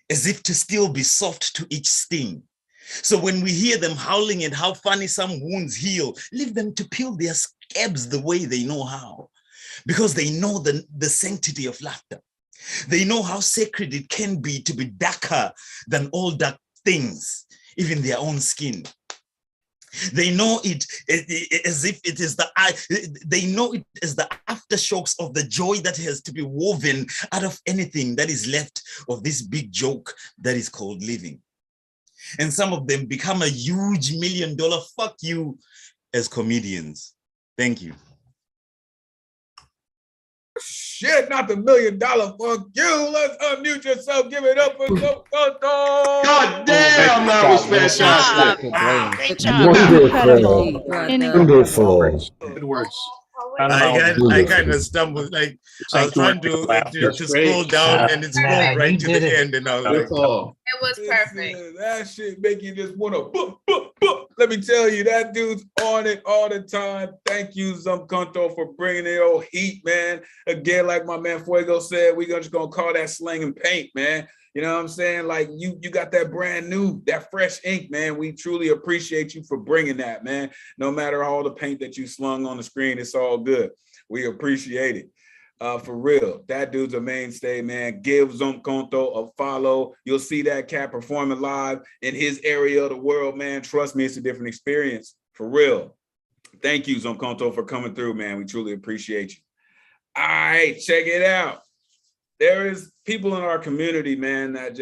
as if to still be soft to each sting. So when we hear them howling at how funny some wounds heal, leave them to peel their scabs the way they know how, because they know the sanctity of laughter. They know how sacred it can be to be darker than all dark things, even their own skin. They know it as if it is they know it as the aftershocks of the joy that has to be woven out of anything that is left of this big joke that is called living. And some of them become a huge $1 million fuck you as comedians. Thank you. Shit, not the $1 million fuck you. Let's unmute yourself. Give it up for Coco. God damn, that was fantastic. Great job. Incredible. Wonderful. Good words. I kind of stumbled, like I was trying to scroll down and it scrolled right to the end, and I was like, Good call. It was perfect. That shit make you just want to boop, boop, boop. Let me tell you, that dude's on it all the time. Thank you, Zumkanto, for bringing it old heat, man. Again, like my man Fuego said, we're just going to call that slang and paint, man. You know what I'm saying? Like you got that brand new, that fresh ink, man. We truly appreciate you for bringing that, man. No matter all the paint that you slung on the screen, it's all good. We appreciate it. For real, that dude's a mainstay, man. Give Zumkonto a follow. You'll see that cat performing live in his area of the world, man. Trust me, it's a different experience. For real. Thank you, Zumkonto, for coming through, man. We truly appreciate you. All right, check it out. There is people in our community, man, that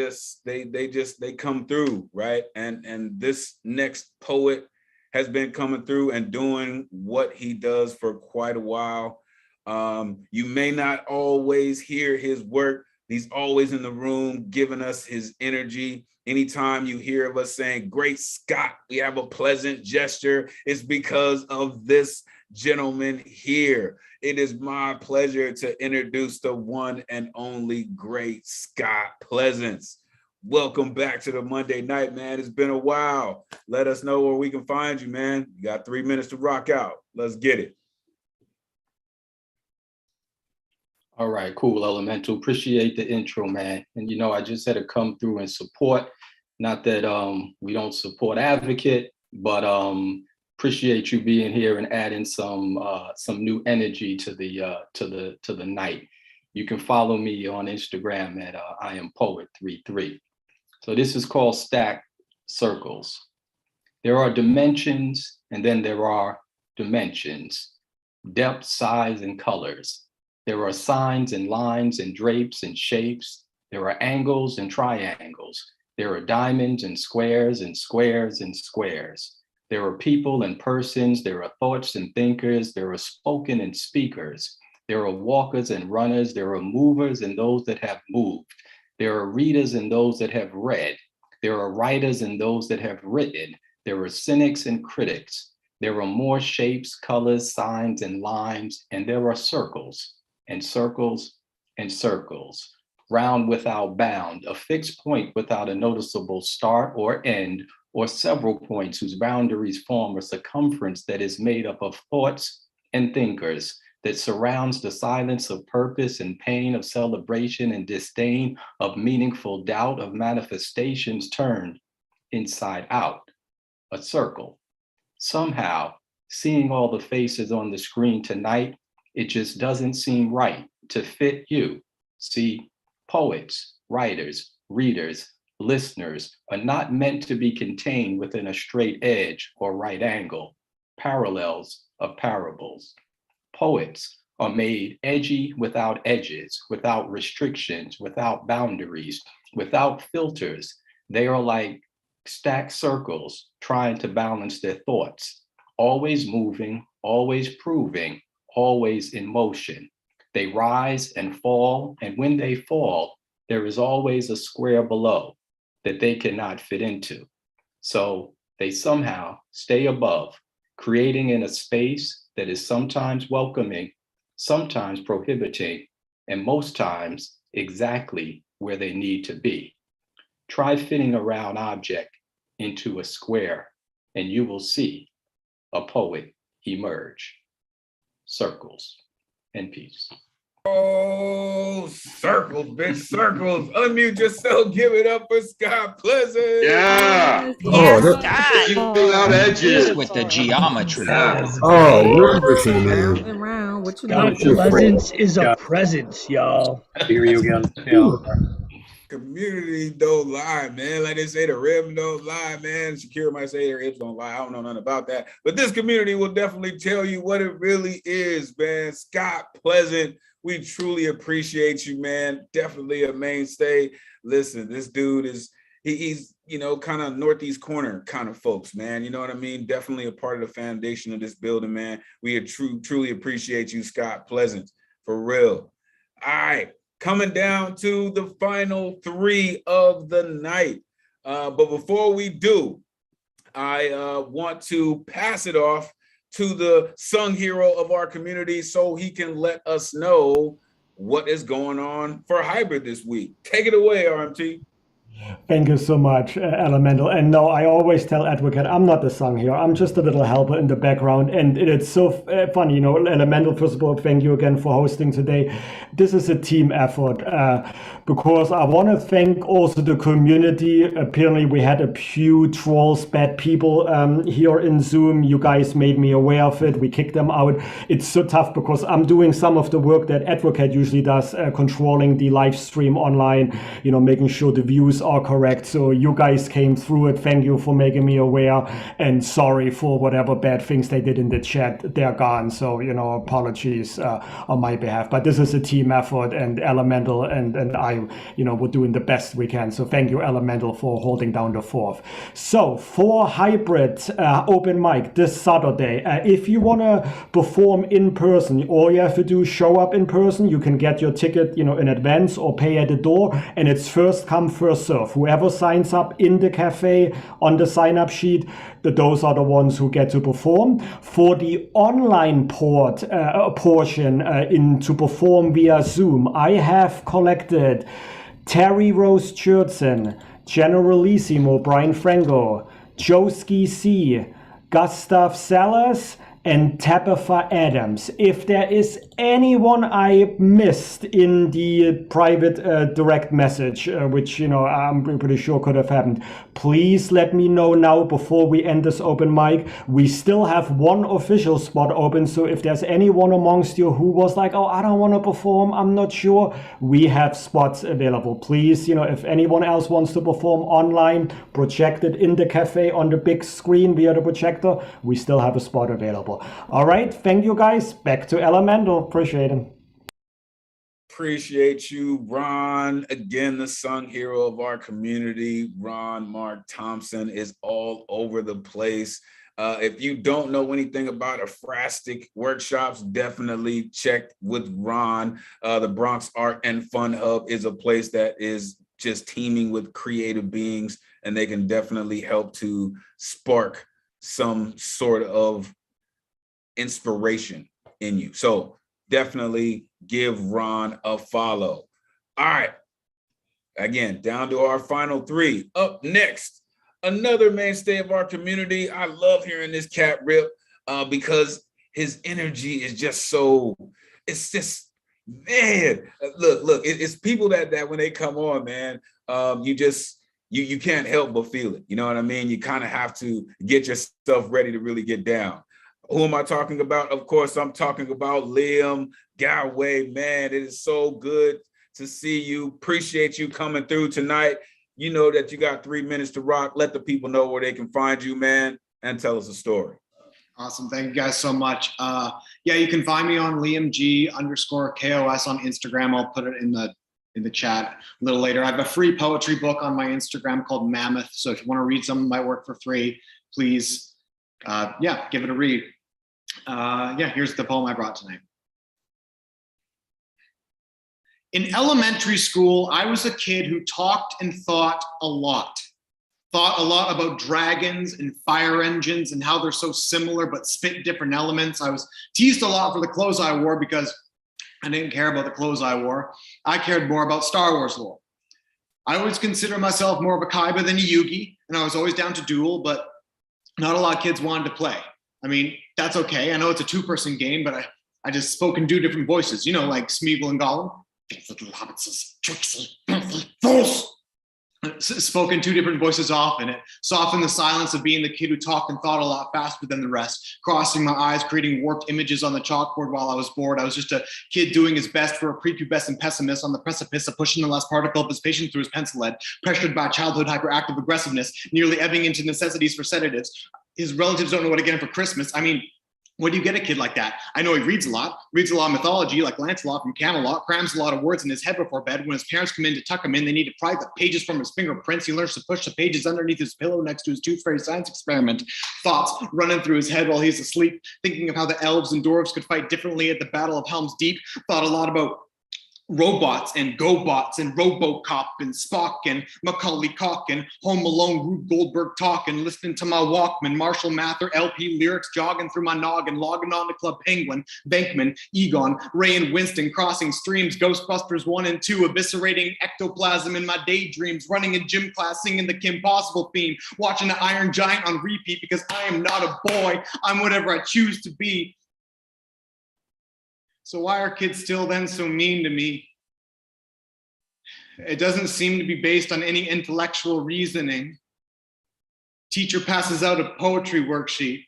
they come through, right? And this next poet has been coming through and doing what he does for quite a while. You may not always hear his work. He's always in the room giving us his energy, Anytime you hear of us saying, great Scott, we have a pleasant gesture, it's because of this gentleman here. It is my pleasure to introduce the one and only great Scott Pleasance. Welcome back to the Monday night, man. It's been a while. Let us know where we can find you, man. You got 3 minutes to rock out. Let's get it. All right, cool, Elemental. Appreciate the intro, man. And you know, I just had to come through and support. Not that we don't support Advocate, but appreciate you being here and adding some new energy to the night. You can follow me on Instagram at I am Poet33. So this is called Stacked Circles. There are dimensions, and then there are dimensions, depth, size, and colors. There are signs and lines and drapes and shapes. There are angles and triangles. There are diamonds and squares and squares and squares. There are people and persons. There are thoughts and thinkers. There are spoken and speakers. There are walkers and runners. There are movers and those that have moved. There are readers and those that have read. There are writers and those that have written. There are cynics and critics. There are more shapes, colors, signs, and lines, and there are circles and circles and circles, round without bound, a fixed point without a noticeable start or end, or several points whose boundaries form a circumference that is made up of thoughts and thinkers, that surrounds the silence of purpose and pain, of celebration and disdain, of meaningful doubt, of manifestations turned inside out, a circle. Somehow, seeing all the faces on the screen tonight, it just doesn't seem right to fit you. See, poets, writers, readers, listeners are not meant to be contained within a straight edge or right angle, parallels of parables. Poets are made edgy without edges, without restrictions, without boundaries, without filters. They are like stacked circles trying to balance their thoughts, always moving, always proving, always in motion. They rise and fall, and when they fall, there is always a square below that they cannot fit into. So they somehow stay above, creating in a space that is sometimes welcoming, sometimes prohibiting, and most times exactly where they need to be. Try fitting a round object into a square, and you will see a poet emerge. Circles and peace. Oh, circles, bitch, circles. Unmute yourself. Give it up for Scott Pleasant. Yeah. Without edges. With the geometry. Wonderful, man. Around, what you Scott doing? Pleasance is a presence, y'all. Hear you again. Yeah. Community don't lie, man. Like they say, the rib don't lie, man. Shakira might say their hips don't lie. I don't know nothing about that. But this community will definitely tell you what it really is, man. Scott Pleasant, we truly appreciate you, man. Definitely a mainstay. Listen, this dude is, he's, you know, kind of Northeast corner kind of folks, man. You know what I mean? Definitely a part of the foundation of this building, man. We truly appreciate you, Scott Pleasant, for real. All right. Coming down to the final three of the night. But before we do, I want to pass it off to the sung hero of our community so he can let us know what is going on for Hybrid this week. Take it away, RMT. Thank you so much, Elemental. And no, I always tell Advocate, I'm not the song here. I'm just a little helper in the background. And it's so funny, you know, Elemental, first of all, thank you again for hosting today. This is a team effort because I want to thank also the community. Apparently, we had a few trolls, bad people here in Zoom. You guys made me aware of it. We kicked them out. It's so tough because I'm doing some of the work that Advocate usually does, controlling the live stream online, you know, making sure the views are correct. So you guys came through it. Thank you for making me aware, and sorry for whatever bad things they did in the chat. They're gone. So, you know, apologies on my behalf. But this is a team effort, and Elemental and I, you know, we're doing the best we can. So thank you, Elemental, for holding down the fort. So for Hybrid open mic this Saturday, if you want to perform in person, all you have to do is show up in person. You can get your ticket, you know, in advance or pay at the door, and it's first come, first serve. serve. Whoever signs up in the cafe on the sign-up sheet, those are the ones who get to perform. For the online portion to perform via Zoom, I have collected Terry Rose Churtzen, Generalissimo Brian Franco, Joski C, Gustav Sellers, and Tabitha Adams. If there is anyone I missed in the private direct message, which, you know, I'm pretty sure could have happened, please let me know now before we end this open mic. We still have one official spot open, so if there's anyone amongst you who was like, oh, I don't want to perform, I'm not sure, we have spots available. Please, you know, if anyone else wants to perform online, projected in the cafe on the big screen via the projector, we still have a spot available. All right, thank you guys. Back to Elemental. Appreciate it. Appreciate you, Ron. Again, the sung hero of our community. Ron Mark Thompson is all over the place. If you don't know anything about Aphrastic workshops, definitely check with Ron. The Bronx Art and Fun Hub is a place that is just teeming with creative beings, and they can definitely help to spark some sort of inspiration in you. So definitely give Ron a follow. All right. Again, down to our final three. Up next, another mainstay of our community. I love hearing this cat rip because his energy is just so, it's just, man, look, it's people that when they come on, man, you can't help but feel it. You know what I mean? You kind of have to get yourself ready to really get down. Who am I talking about? Of course, I'm talking about Liam Galway. Man, it is so good to see you. Appreciate you coming through tonight. You know that you got 3 minutes to rock. Let the people know where they can find you, man, and tell us a story. Awesome. Thank you guys so much. Yeah, you can find me on LiamG_KOS on Instagram. I'll put it in the chat a little later. I have a free poetry book on my Instagram called Mammoth. So if you want to read some of my work for free, please, give it a read. Here's the poem I brought tonight. In elementary school, I was a kid who talked and thought a lot. Thought a lot about dragons and fire engines and how they're so similar but spit different elements. I was teased a lot for the clothes I wore because I didn't care about the clothes I wore. I cared more about Star Wars lore. I always consider myself more of a Kaiba than a Yugi, and I was always down to duel, but not a lot of kids wanted to play. I mean, that's okay. I know it's a two-person game, but I just spoke in two different voices, you know, like Smeagol and Gollum. Spoke in two different voices often. It softened the silence of being the kid who talked and thought a lot faster than the rest, crossing my eyes, creating warped images on the chalkboard while I was bored. I was just a kid doing his best for a prepubescent pessimist on the precipice of pushing the last particle of his patience through his pencil lead, pressured by childhood hyperactive aggressiveness, nearly ebbing into necessities for sedatives. His relatives don't know what to get him for Christmas. I mean, what do you get a kid like that? I know he reads a lot of mythology like Lancelot from Camelot, crams a lot of words in his head before bed. When his parents come in to tuck him in, they need to pry the pages from his fingerprints. He learns to push the pages underneath his pillow next to his tooth fairy science experiment. Thoughts running through his head while he's asleep, thinking of how the elves and dwarves could fight differently at the Battle of Helm's Deep. Thought a lot about robots and GoBots and RoboCop and Spock and Macaulay Culkin, Home Alone, Rube Goldberg talking, listening to my Walkman, Marshall Mather LP lyrics jogging through my noggin, logging on to Club Penguin, Venkman, Egon, Ray and Winston, crossing streams, Ghostbusters 1 and 2, eviscerating ectoplasm in my daydreams, running in gym class, singing the Kim Possible theme, watching the Iron Giant on repeat because I am not a boy, I'm whatever I choose to be. So why are kids still then so mean to me? It doesn't seem to be based on any intellectual reasoning. Teacher passes out a poetry worksheet.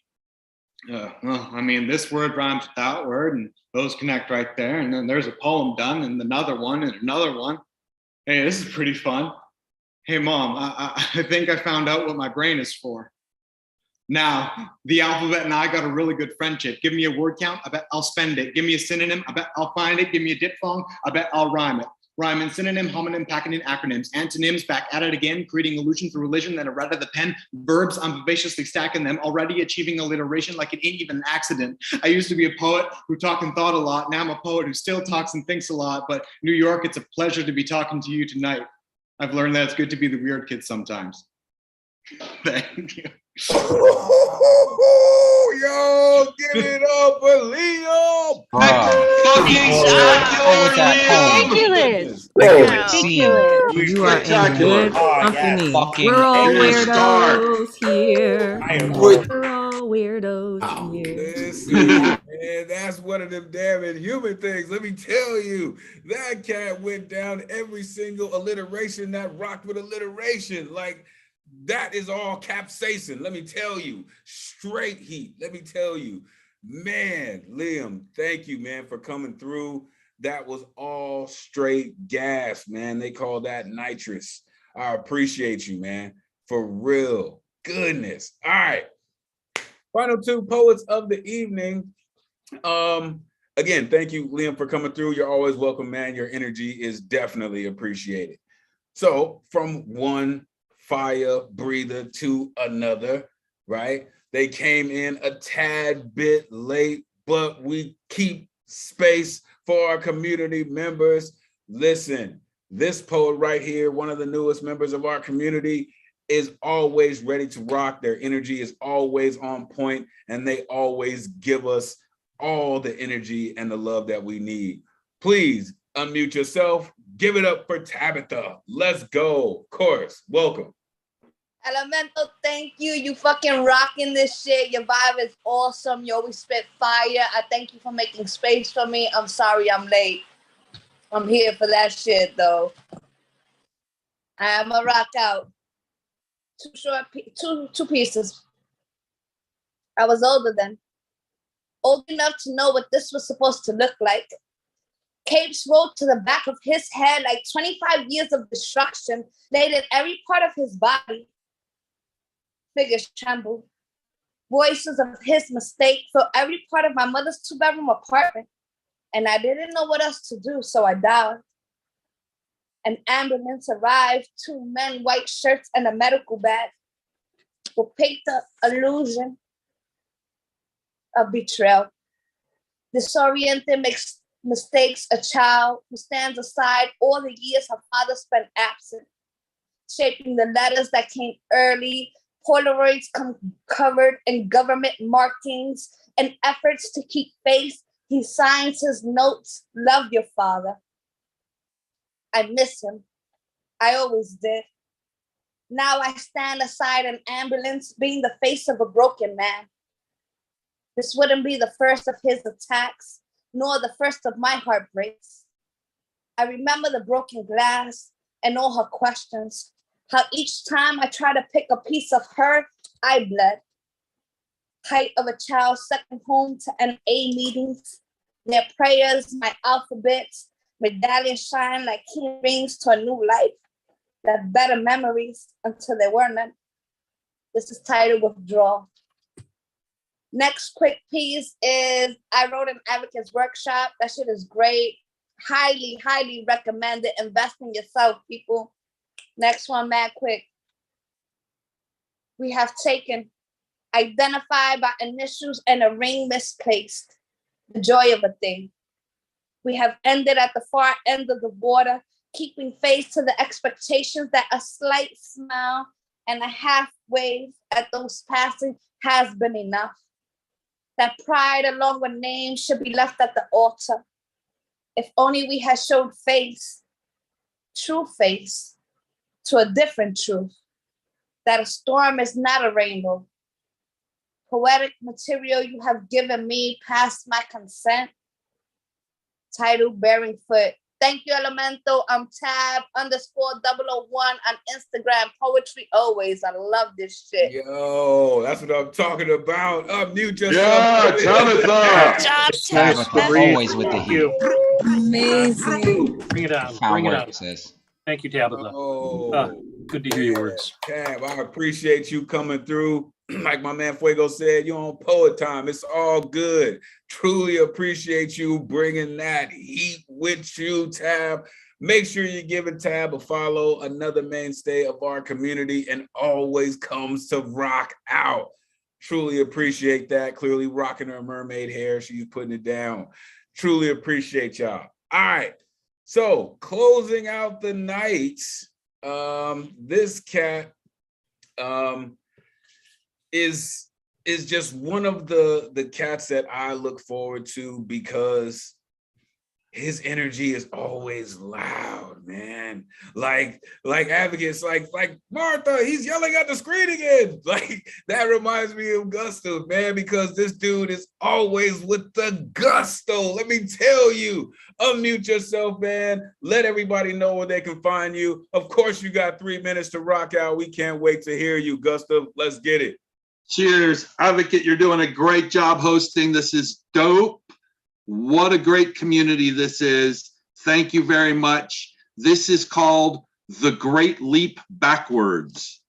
Well, I mean, this word rhymes with that word, and those connect right there. And then there's a poem done, and another one, and another one. Hey, this is pretty fun. Hey, Mom, I think I found out what my brain is for. Now, the alphabet and I got a really good friendship. Give me a word count, I bet I'll spend it. Give me a synonym, I bet I'll find it. Give me a diphthong, I bet I'll rhyme it. Rhyming, synonym, homonym, packing in acronyms. Antonyms, back at it again, creating illusion through religion, then a red of the pen. Verbs, I'm vivaciously stacking them, already achieving alliteration like it ain't even an accident. I used to be a poet who talked and thought a lot. Now I'm a poet who still talks and thinks a lot. But New York, it's a pleasure to be talking to you tonight. I've learned that it's good to be the weird kid sometimes. Thank you. Yo, give it up for Liam. Ridiculous. You are in good company. We're all weirdos here. We're all weirdos here. Listen, man, that's one of them damn inhuman things. Let me tell you, that cat went down every single alliteration that rocked with alliteration. Like, that is all capsaicin. Let me tell you, straight heat. Let me tell you, man, Liam, thank you, man, for coming through. That was all straight gas, man. They call that nitrous. I appreciate you, man, for real. Goodness. All right. Final two poets of the evening. Again, thank you, Liam, for coming through. You're always welcome, man. Your energy is definitely appreciated. So from one fire breather to another, right? They came in a tad bit late, but we keep space for our community members. Listen, this poet right here, one of the newest members of our community, is always ready to rock. Their energy is always on point, and they always give us all the energy and the love that we need. Please unmute yourself. Give it up for Tabitha. Let's go. Chorus, welcome. Elemental, thank you. You fucking rocking this shit. Your vibe is awesome. You always spit fire. I thank you for making space for me. I'm sorry I'm late. I'm here for that shit, though. I'm a rock out. Two pieces. I was older then. Old enough to know what this was supposed to look like. Capes rolled to the back of his head like 25 years of destruction laid in every part of his body. Figures trembled. Voices of his mistake filled every part of my mother's two-bedroom apartment. And I didn't know what else to do, so I dialed. An ambulance arrived, 2 men, white shirts, and a medical bag. Will paint the illusion of betrayal. Disoriented makes mistakes a child who stands aside all the years her father spent absent, shaping the letters that came early. Polaroids come covered in government markings and efforts to keep faith. He signs his notes, love your father. I miss him. I always did. Now I stand aside an ambulance, being the face of a broken man. This wouldn't be the first of his attacks, nor the first of my heartbreaks. I remember the broken glass and all her questions, how each time I try to pick a piece of her, I bled. Height of a child's second home to NA meetings, their prayers, my alphabets, medallions shine like key rings to a new life, that better memories until there were none. This is titled Withdrawal. Next quick piece is I wrote an advocates workshop. That shit is great. Highly, highly recommend it. Invest in yourself, people. Next one, mad quick. We have taken, identified by initials and a ring misplaced, the joy of a thing. We have ended at the far end of the border, keeping face to the expectations that a slight smile and a half wave at those passing has been enough. That pride along with names should be left at the altar. If only we had showed face, true face, to a different truth, that a storm is not a rainbow. Poetic material you have given me past my consent. Title Bearing Foot. Thank you, Elemental. I'm tab_001 on Instagram. Poetry always. I love this shit. Yo, that's what I'm talking about. Unmute yourself. Yeah, Tabitha. Tabitha, always with the heat. Amazing. Bring it out. Found Bring it work, out. sis. Thank you, Tabitha. Good to hear your words. Tab, I appreciate you coming through. Like my man Fuego said, you're on poet time. It's all good. Truly appreciate you bringing that heat with you, Tab. Make sure you're giving Tab a follow, another mainstay of our community, and always comes to rock out. Truly appreciate that. Clearly rocking her mermaid hair. She's putting it down. Truly appreciate y'all. All right. So closing out the night, This cat is just one of the cats that I look forward to because his energy is always loud, man. Like advocates, like Martha, he's yelling at the screen again. Like that reminds me of Gusto, man, because this dude is always with the gusto. Let me tell you, unmute yourself, man. Let everybody know where they can find you. Of course, you got 3 minutes to rock out. We can't wait to hear you, Gusto. Let's get it. Cheers. Advocate, you're doing a great job hosting. This is dope. What a great community this is. Thank you very much. This is called The Great Leap Backwards.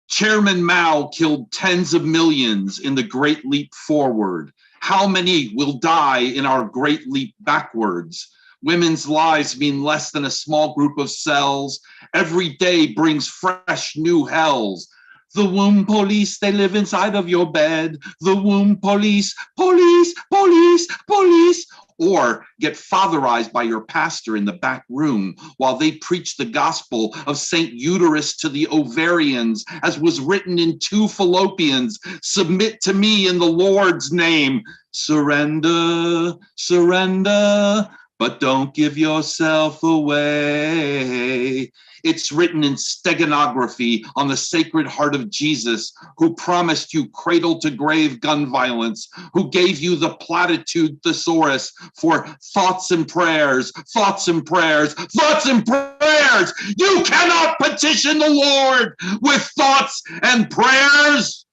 Chairman Mao killed tens of millions in the Great Leap Forward. How many will die in our Great Leap Backwards? Women's lives mean less than a small group of cells. Every day brings fresh new hells. The womb police, they live inside of your bed. The womb police, police, police, police. Or get fatherized by your pastor in the back room while they preach the gospel of St. Uterus to the ovarians, as was written in 2 Fallopians. Submit to me in the Lord's name. Surrender, surrender, but don't give yourself away. It's written in steganography on the Sacred Heart of Jesus, who promised you cradle to grave gun violence, who gave you the platitude thesaurus for thoughts and prayers, thoughts and prayers, thoughts and prayers. You cannot petition the Lord with thoughts and prayers.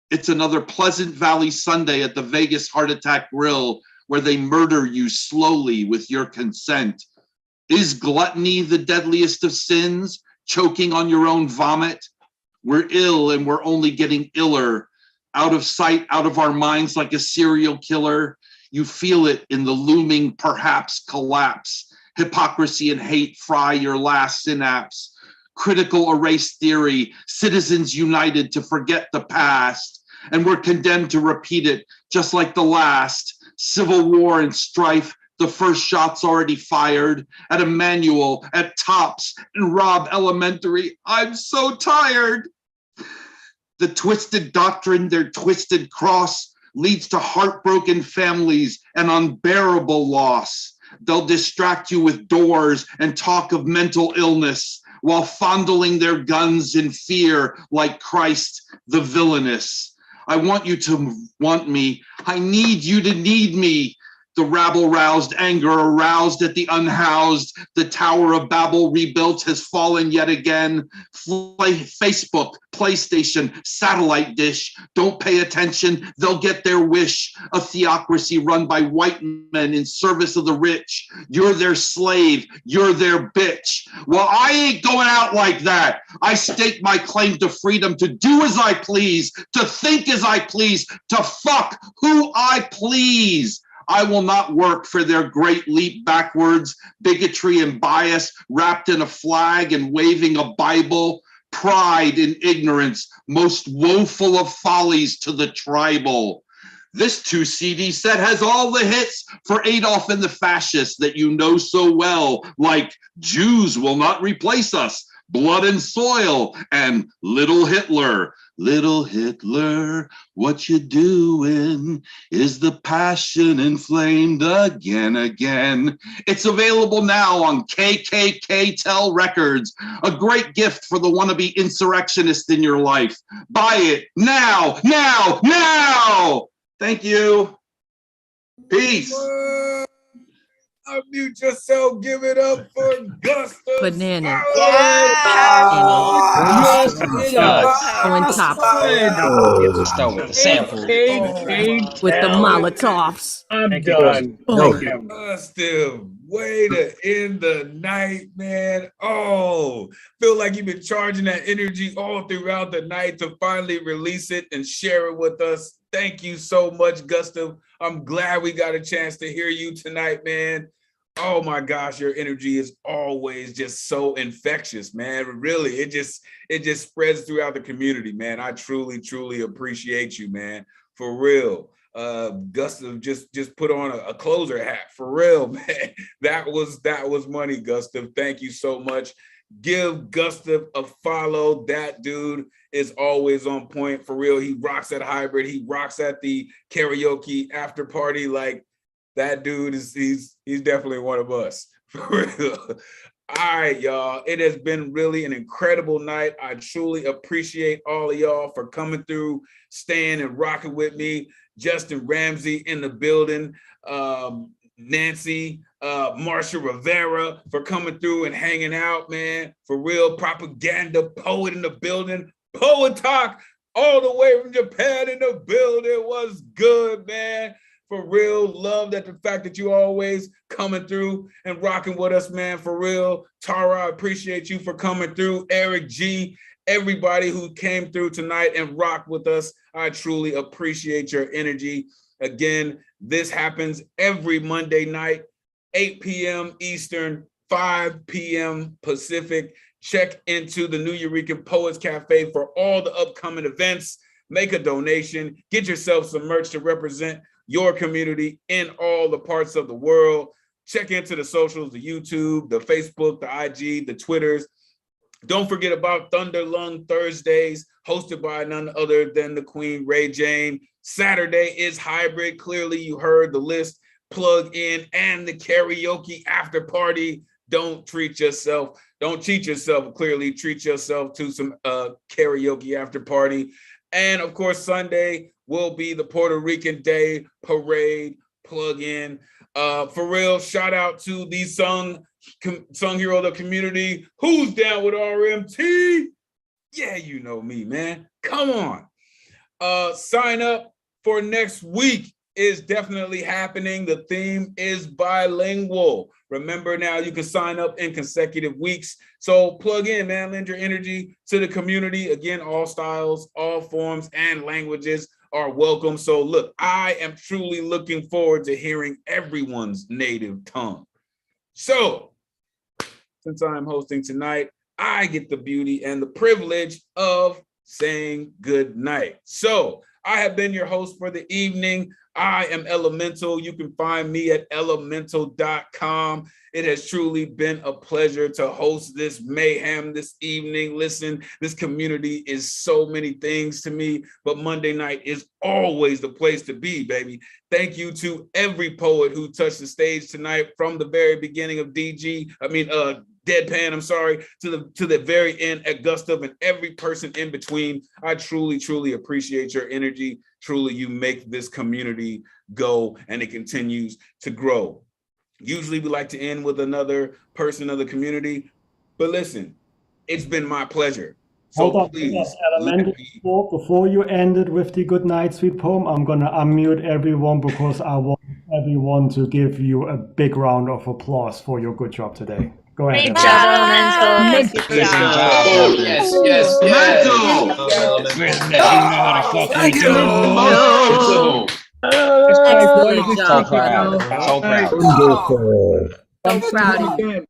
It's another Pleasant Valley Sunday at the Vegas Heart Attack Grill, where they murder you slowly with your consent. Is gluttony the deadliest of sins? Choking on your own vomit? We're ill and we're only getting iller. Out of sight, out of our minds like a serial killer. You feel it in the looming perhaps collapse. Hypocrisy and hate fry your last synapse. Critical erase theory, citizens united to forget the past. And we're condemned to repeat it just like the last. Civil war and strife. The first shot's already fired at Emmanuel, at Tops, and Robb Elementary. I'm so tired. The twisted doctrine, their twisted cross, leads to heartbroken families and unbearable loss. They'll distract you with doors and talk of mental illness while fondling their guns in fear like Christ the villainous. I want you to want me. I need you to need me. The rabble-roused anger aroused at the unhoused. The Tower of Babel rebuilt has fallen yet again. Facebook, PlayStation, satellite dish. Don't pay attention, they'll get their wish. A theocracy run by white men in service of the rich. You're their slave, you're their bitch. Well, I ain't going out like that. I stake my claim to freedom to do as I please, to think as I please, to fuck who I please. I will not work for their great leap backwards, bigotry and bias wrapped in a flag and waving a Bible, pride in ignorance, most woeful of follies to the tribal. This 2 CD set has all the hits for Adolf and the fascists that you know so well, like Jews will not replace us, Blood and Soil, and Little Hitler. Little Hitler, what you doing? Is the passion inflamed again? It's available now on KKK Records, a great gift for the wannabe insurrectionist in your life. Buy it now, now, now! Thank you. Peace. Unmute yourself, give it up for Gusto. Banana. Yes, On top. Gusto with the sample. With the Molotovs. I'm done. Boom. Gusto, way to end the night, man. Oh, feel like you've been charging that energy all throughout the night to finally release it and share it with us. Thank you so much, Gusto. I'm glad we got a chance to hear you tonight, man. Oh my gosh, your energy is always just so infectious, man. Really, it just spreads throughout the community, man. I truly appreciate you, man. For real. Gusto just put on a closer hat, for real, man. That was money, Gusto. Thank you so much. Give Gustav a follow. That dude is always on point, for real. He rocks at Hybrid. He rocks at the karaoke after party. Like, that dude is, he's definitely one of us, for real. All right, y'all. It has been really an incredible night. I truly appreciate all of y'all for coming through, staying and rocking with me. Justin Ramsey in the building. Nancy, Marsha Rivera for coming through and hanging out, man. For real, propaganda poet in the building. Poet Talk all the way from Japan in the building. Was good, man. For real, love that the fact that you always coming through and rocking with us, man. For real, Tara, I appreciate you for coming through. Eric G, everybody who came through tonight and rocked with us, I truly appreciate your energy. Again, this happens every Monday night, 8 p.m. Eastern, 5 p.m. Pacific. Check into the New Eurekan Poets Cafe for all the upcoming events. Make a donation. Get yourself some merch to represent your community in all the parts of the world. Check into the socials, the YouTube, the Facebook, the IG, the Twitters. Don't forget about Thunder Lung Thursdays, hosted by none other than the Queen Ray Jane. Saturday is Hybrid. Clearly, you heard the list. Plug in and the karaoke after party. Don't treat yourself. Don't cheat yourself. Clearly, treat yourself to some karaoke after party. And of course, Sunday will be the Puerto Rican Day Parade. Plug in. For real, shout out to the song hero of the community. Who's down with RMT? Yeah, you know me, man. Come on. Sign up for next week is definitely happening. The theme is bilingual. Remember now, you can sign up in consecutive weeks. So plug in, man. Lend your energy to the community. Again, all styles, all forms, and languages are welcome. So look, I am truly looking forward to hearing everyone's native tongue. So since I'm hosting tonight, I get the beauty and the privilege of saying good night. So I have been your host for the evening. I am Elemental. You can find me at elemental.com. It has truly been a pleasure to host this mayhem this evening. Listen, this community is so many things to me, but Monday night is always the place to be, baby. Thank you to every poet who touched the stage tonight, from the very beginning of Deadpan, I'm sorry, to the very end at Gustav, and every person in between. I truly, truly appreciate your energy. Truly, you make this community go, and it continues to grow. Usually we like to end with another person of the community, but listen, it's been my pleasure. So Hold on, please, before you end it with the good night sweet poem, I'm gonna unmute everyone because I want everyone to give you a big round of applause for your good job today. Go ahead. Great job, Elemental. Yes, yes, Excellent job, bro. So proud. So proud of you.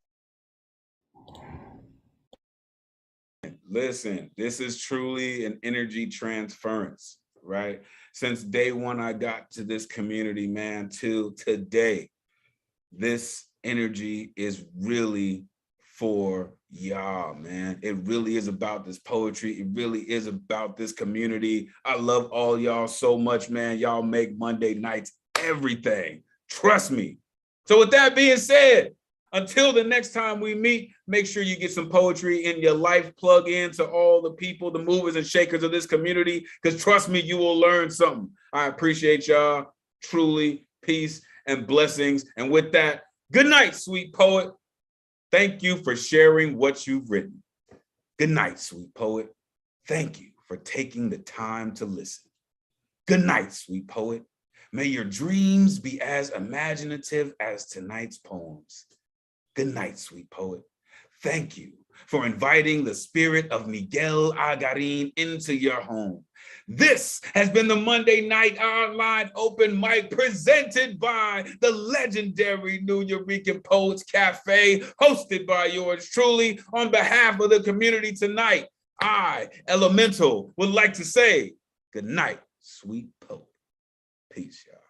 Listen, this is truly an energy transference, right? Since day one, I got to this community, man, till today, this energy is really for y'all, man. It really is about this poetry. It really is about this community. I love all y'all so much, man. Y'all make Monday nights everything. Trust me. So with that being said, until the next time we meet, make sure you get some poetry in your life. Plug in to all the people, the movers and shakers of this community, because trust me, you will learn something. I appreciate y'all. Truly, peace and blessings. And with that, good night, sweet poet. Thank you for sharing what you've written. Good night, sweet poet. Thank you for taking the time to listen. Good night, sweet poet. May your dreams be as imaginative as tonight's poems. Good night, sweet poet. Thank you for inviting the spirit of Miguel Agarin into your home. This has been the Monday Night Online Open Mic presented by the legendary New Eurekan Poets Cafe, hosted by yours truly. On behalf of the community tonight, I, Elemental, would like to say good night, sweet poet. Peace, y'all.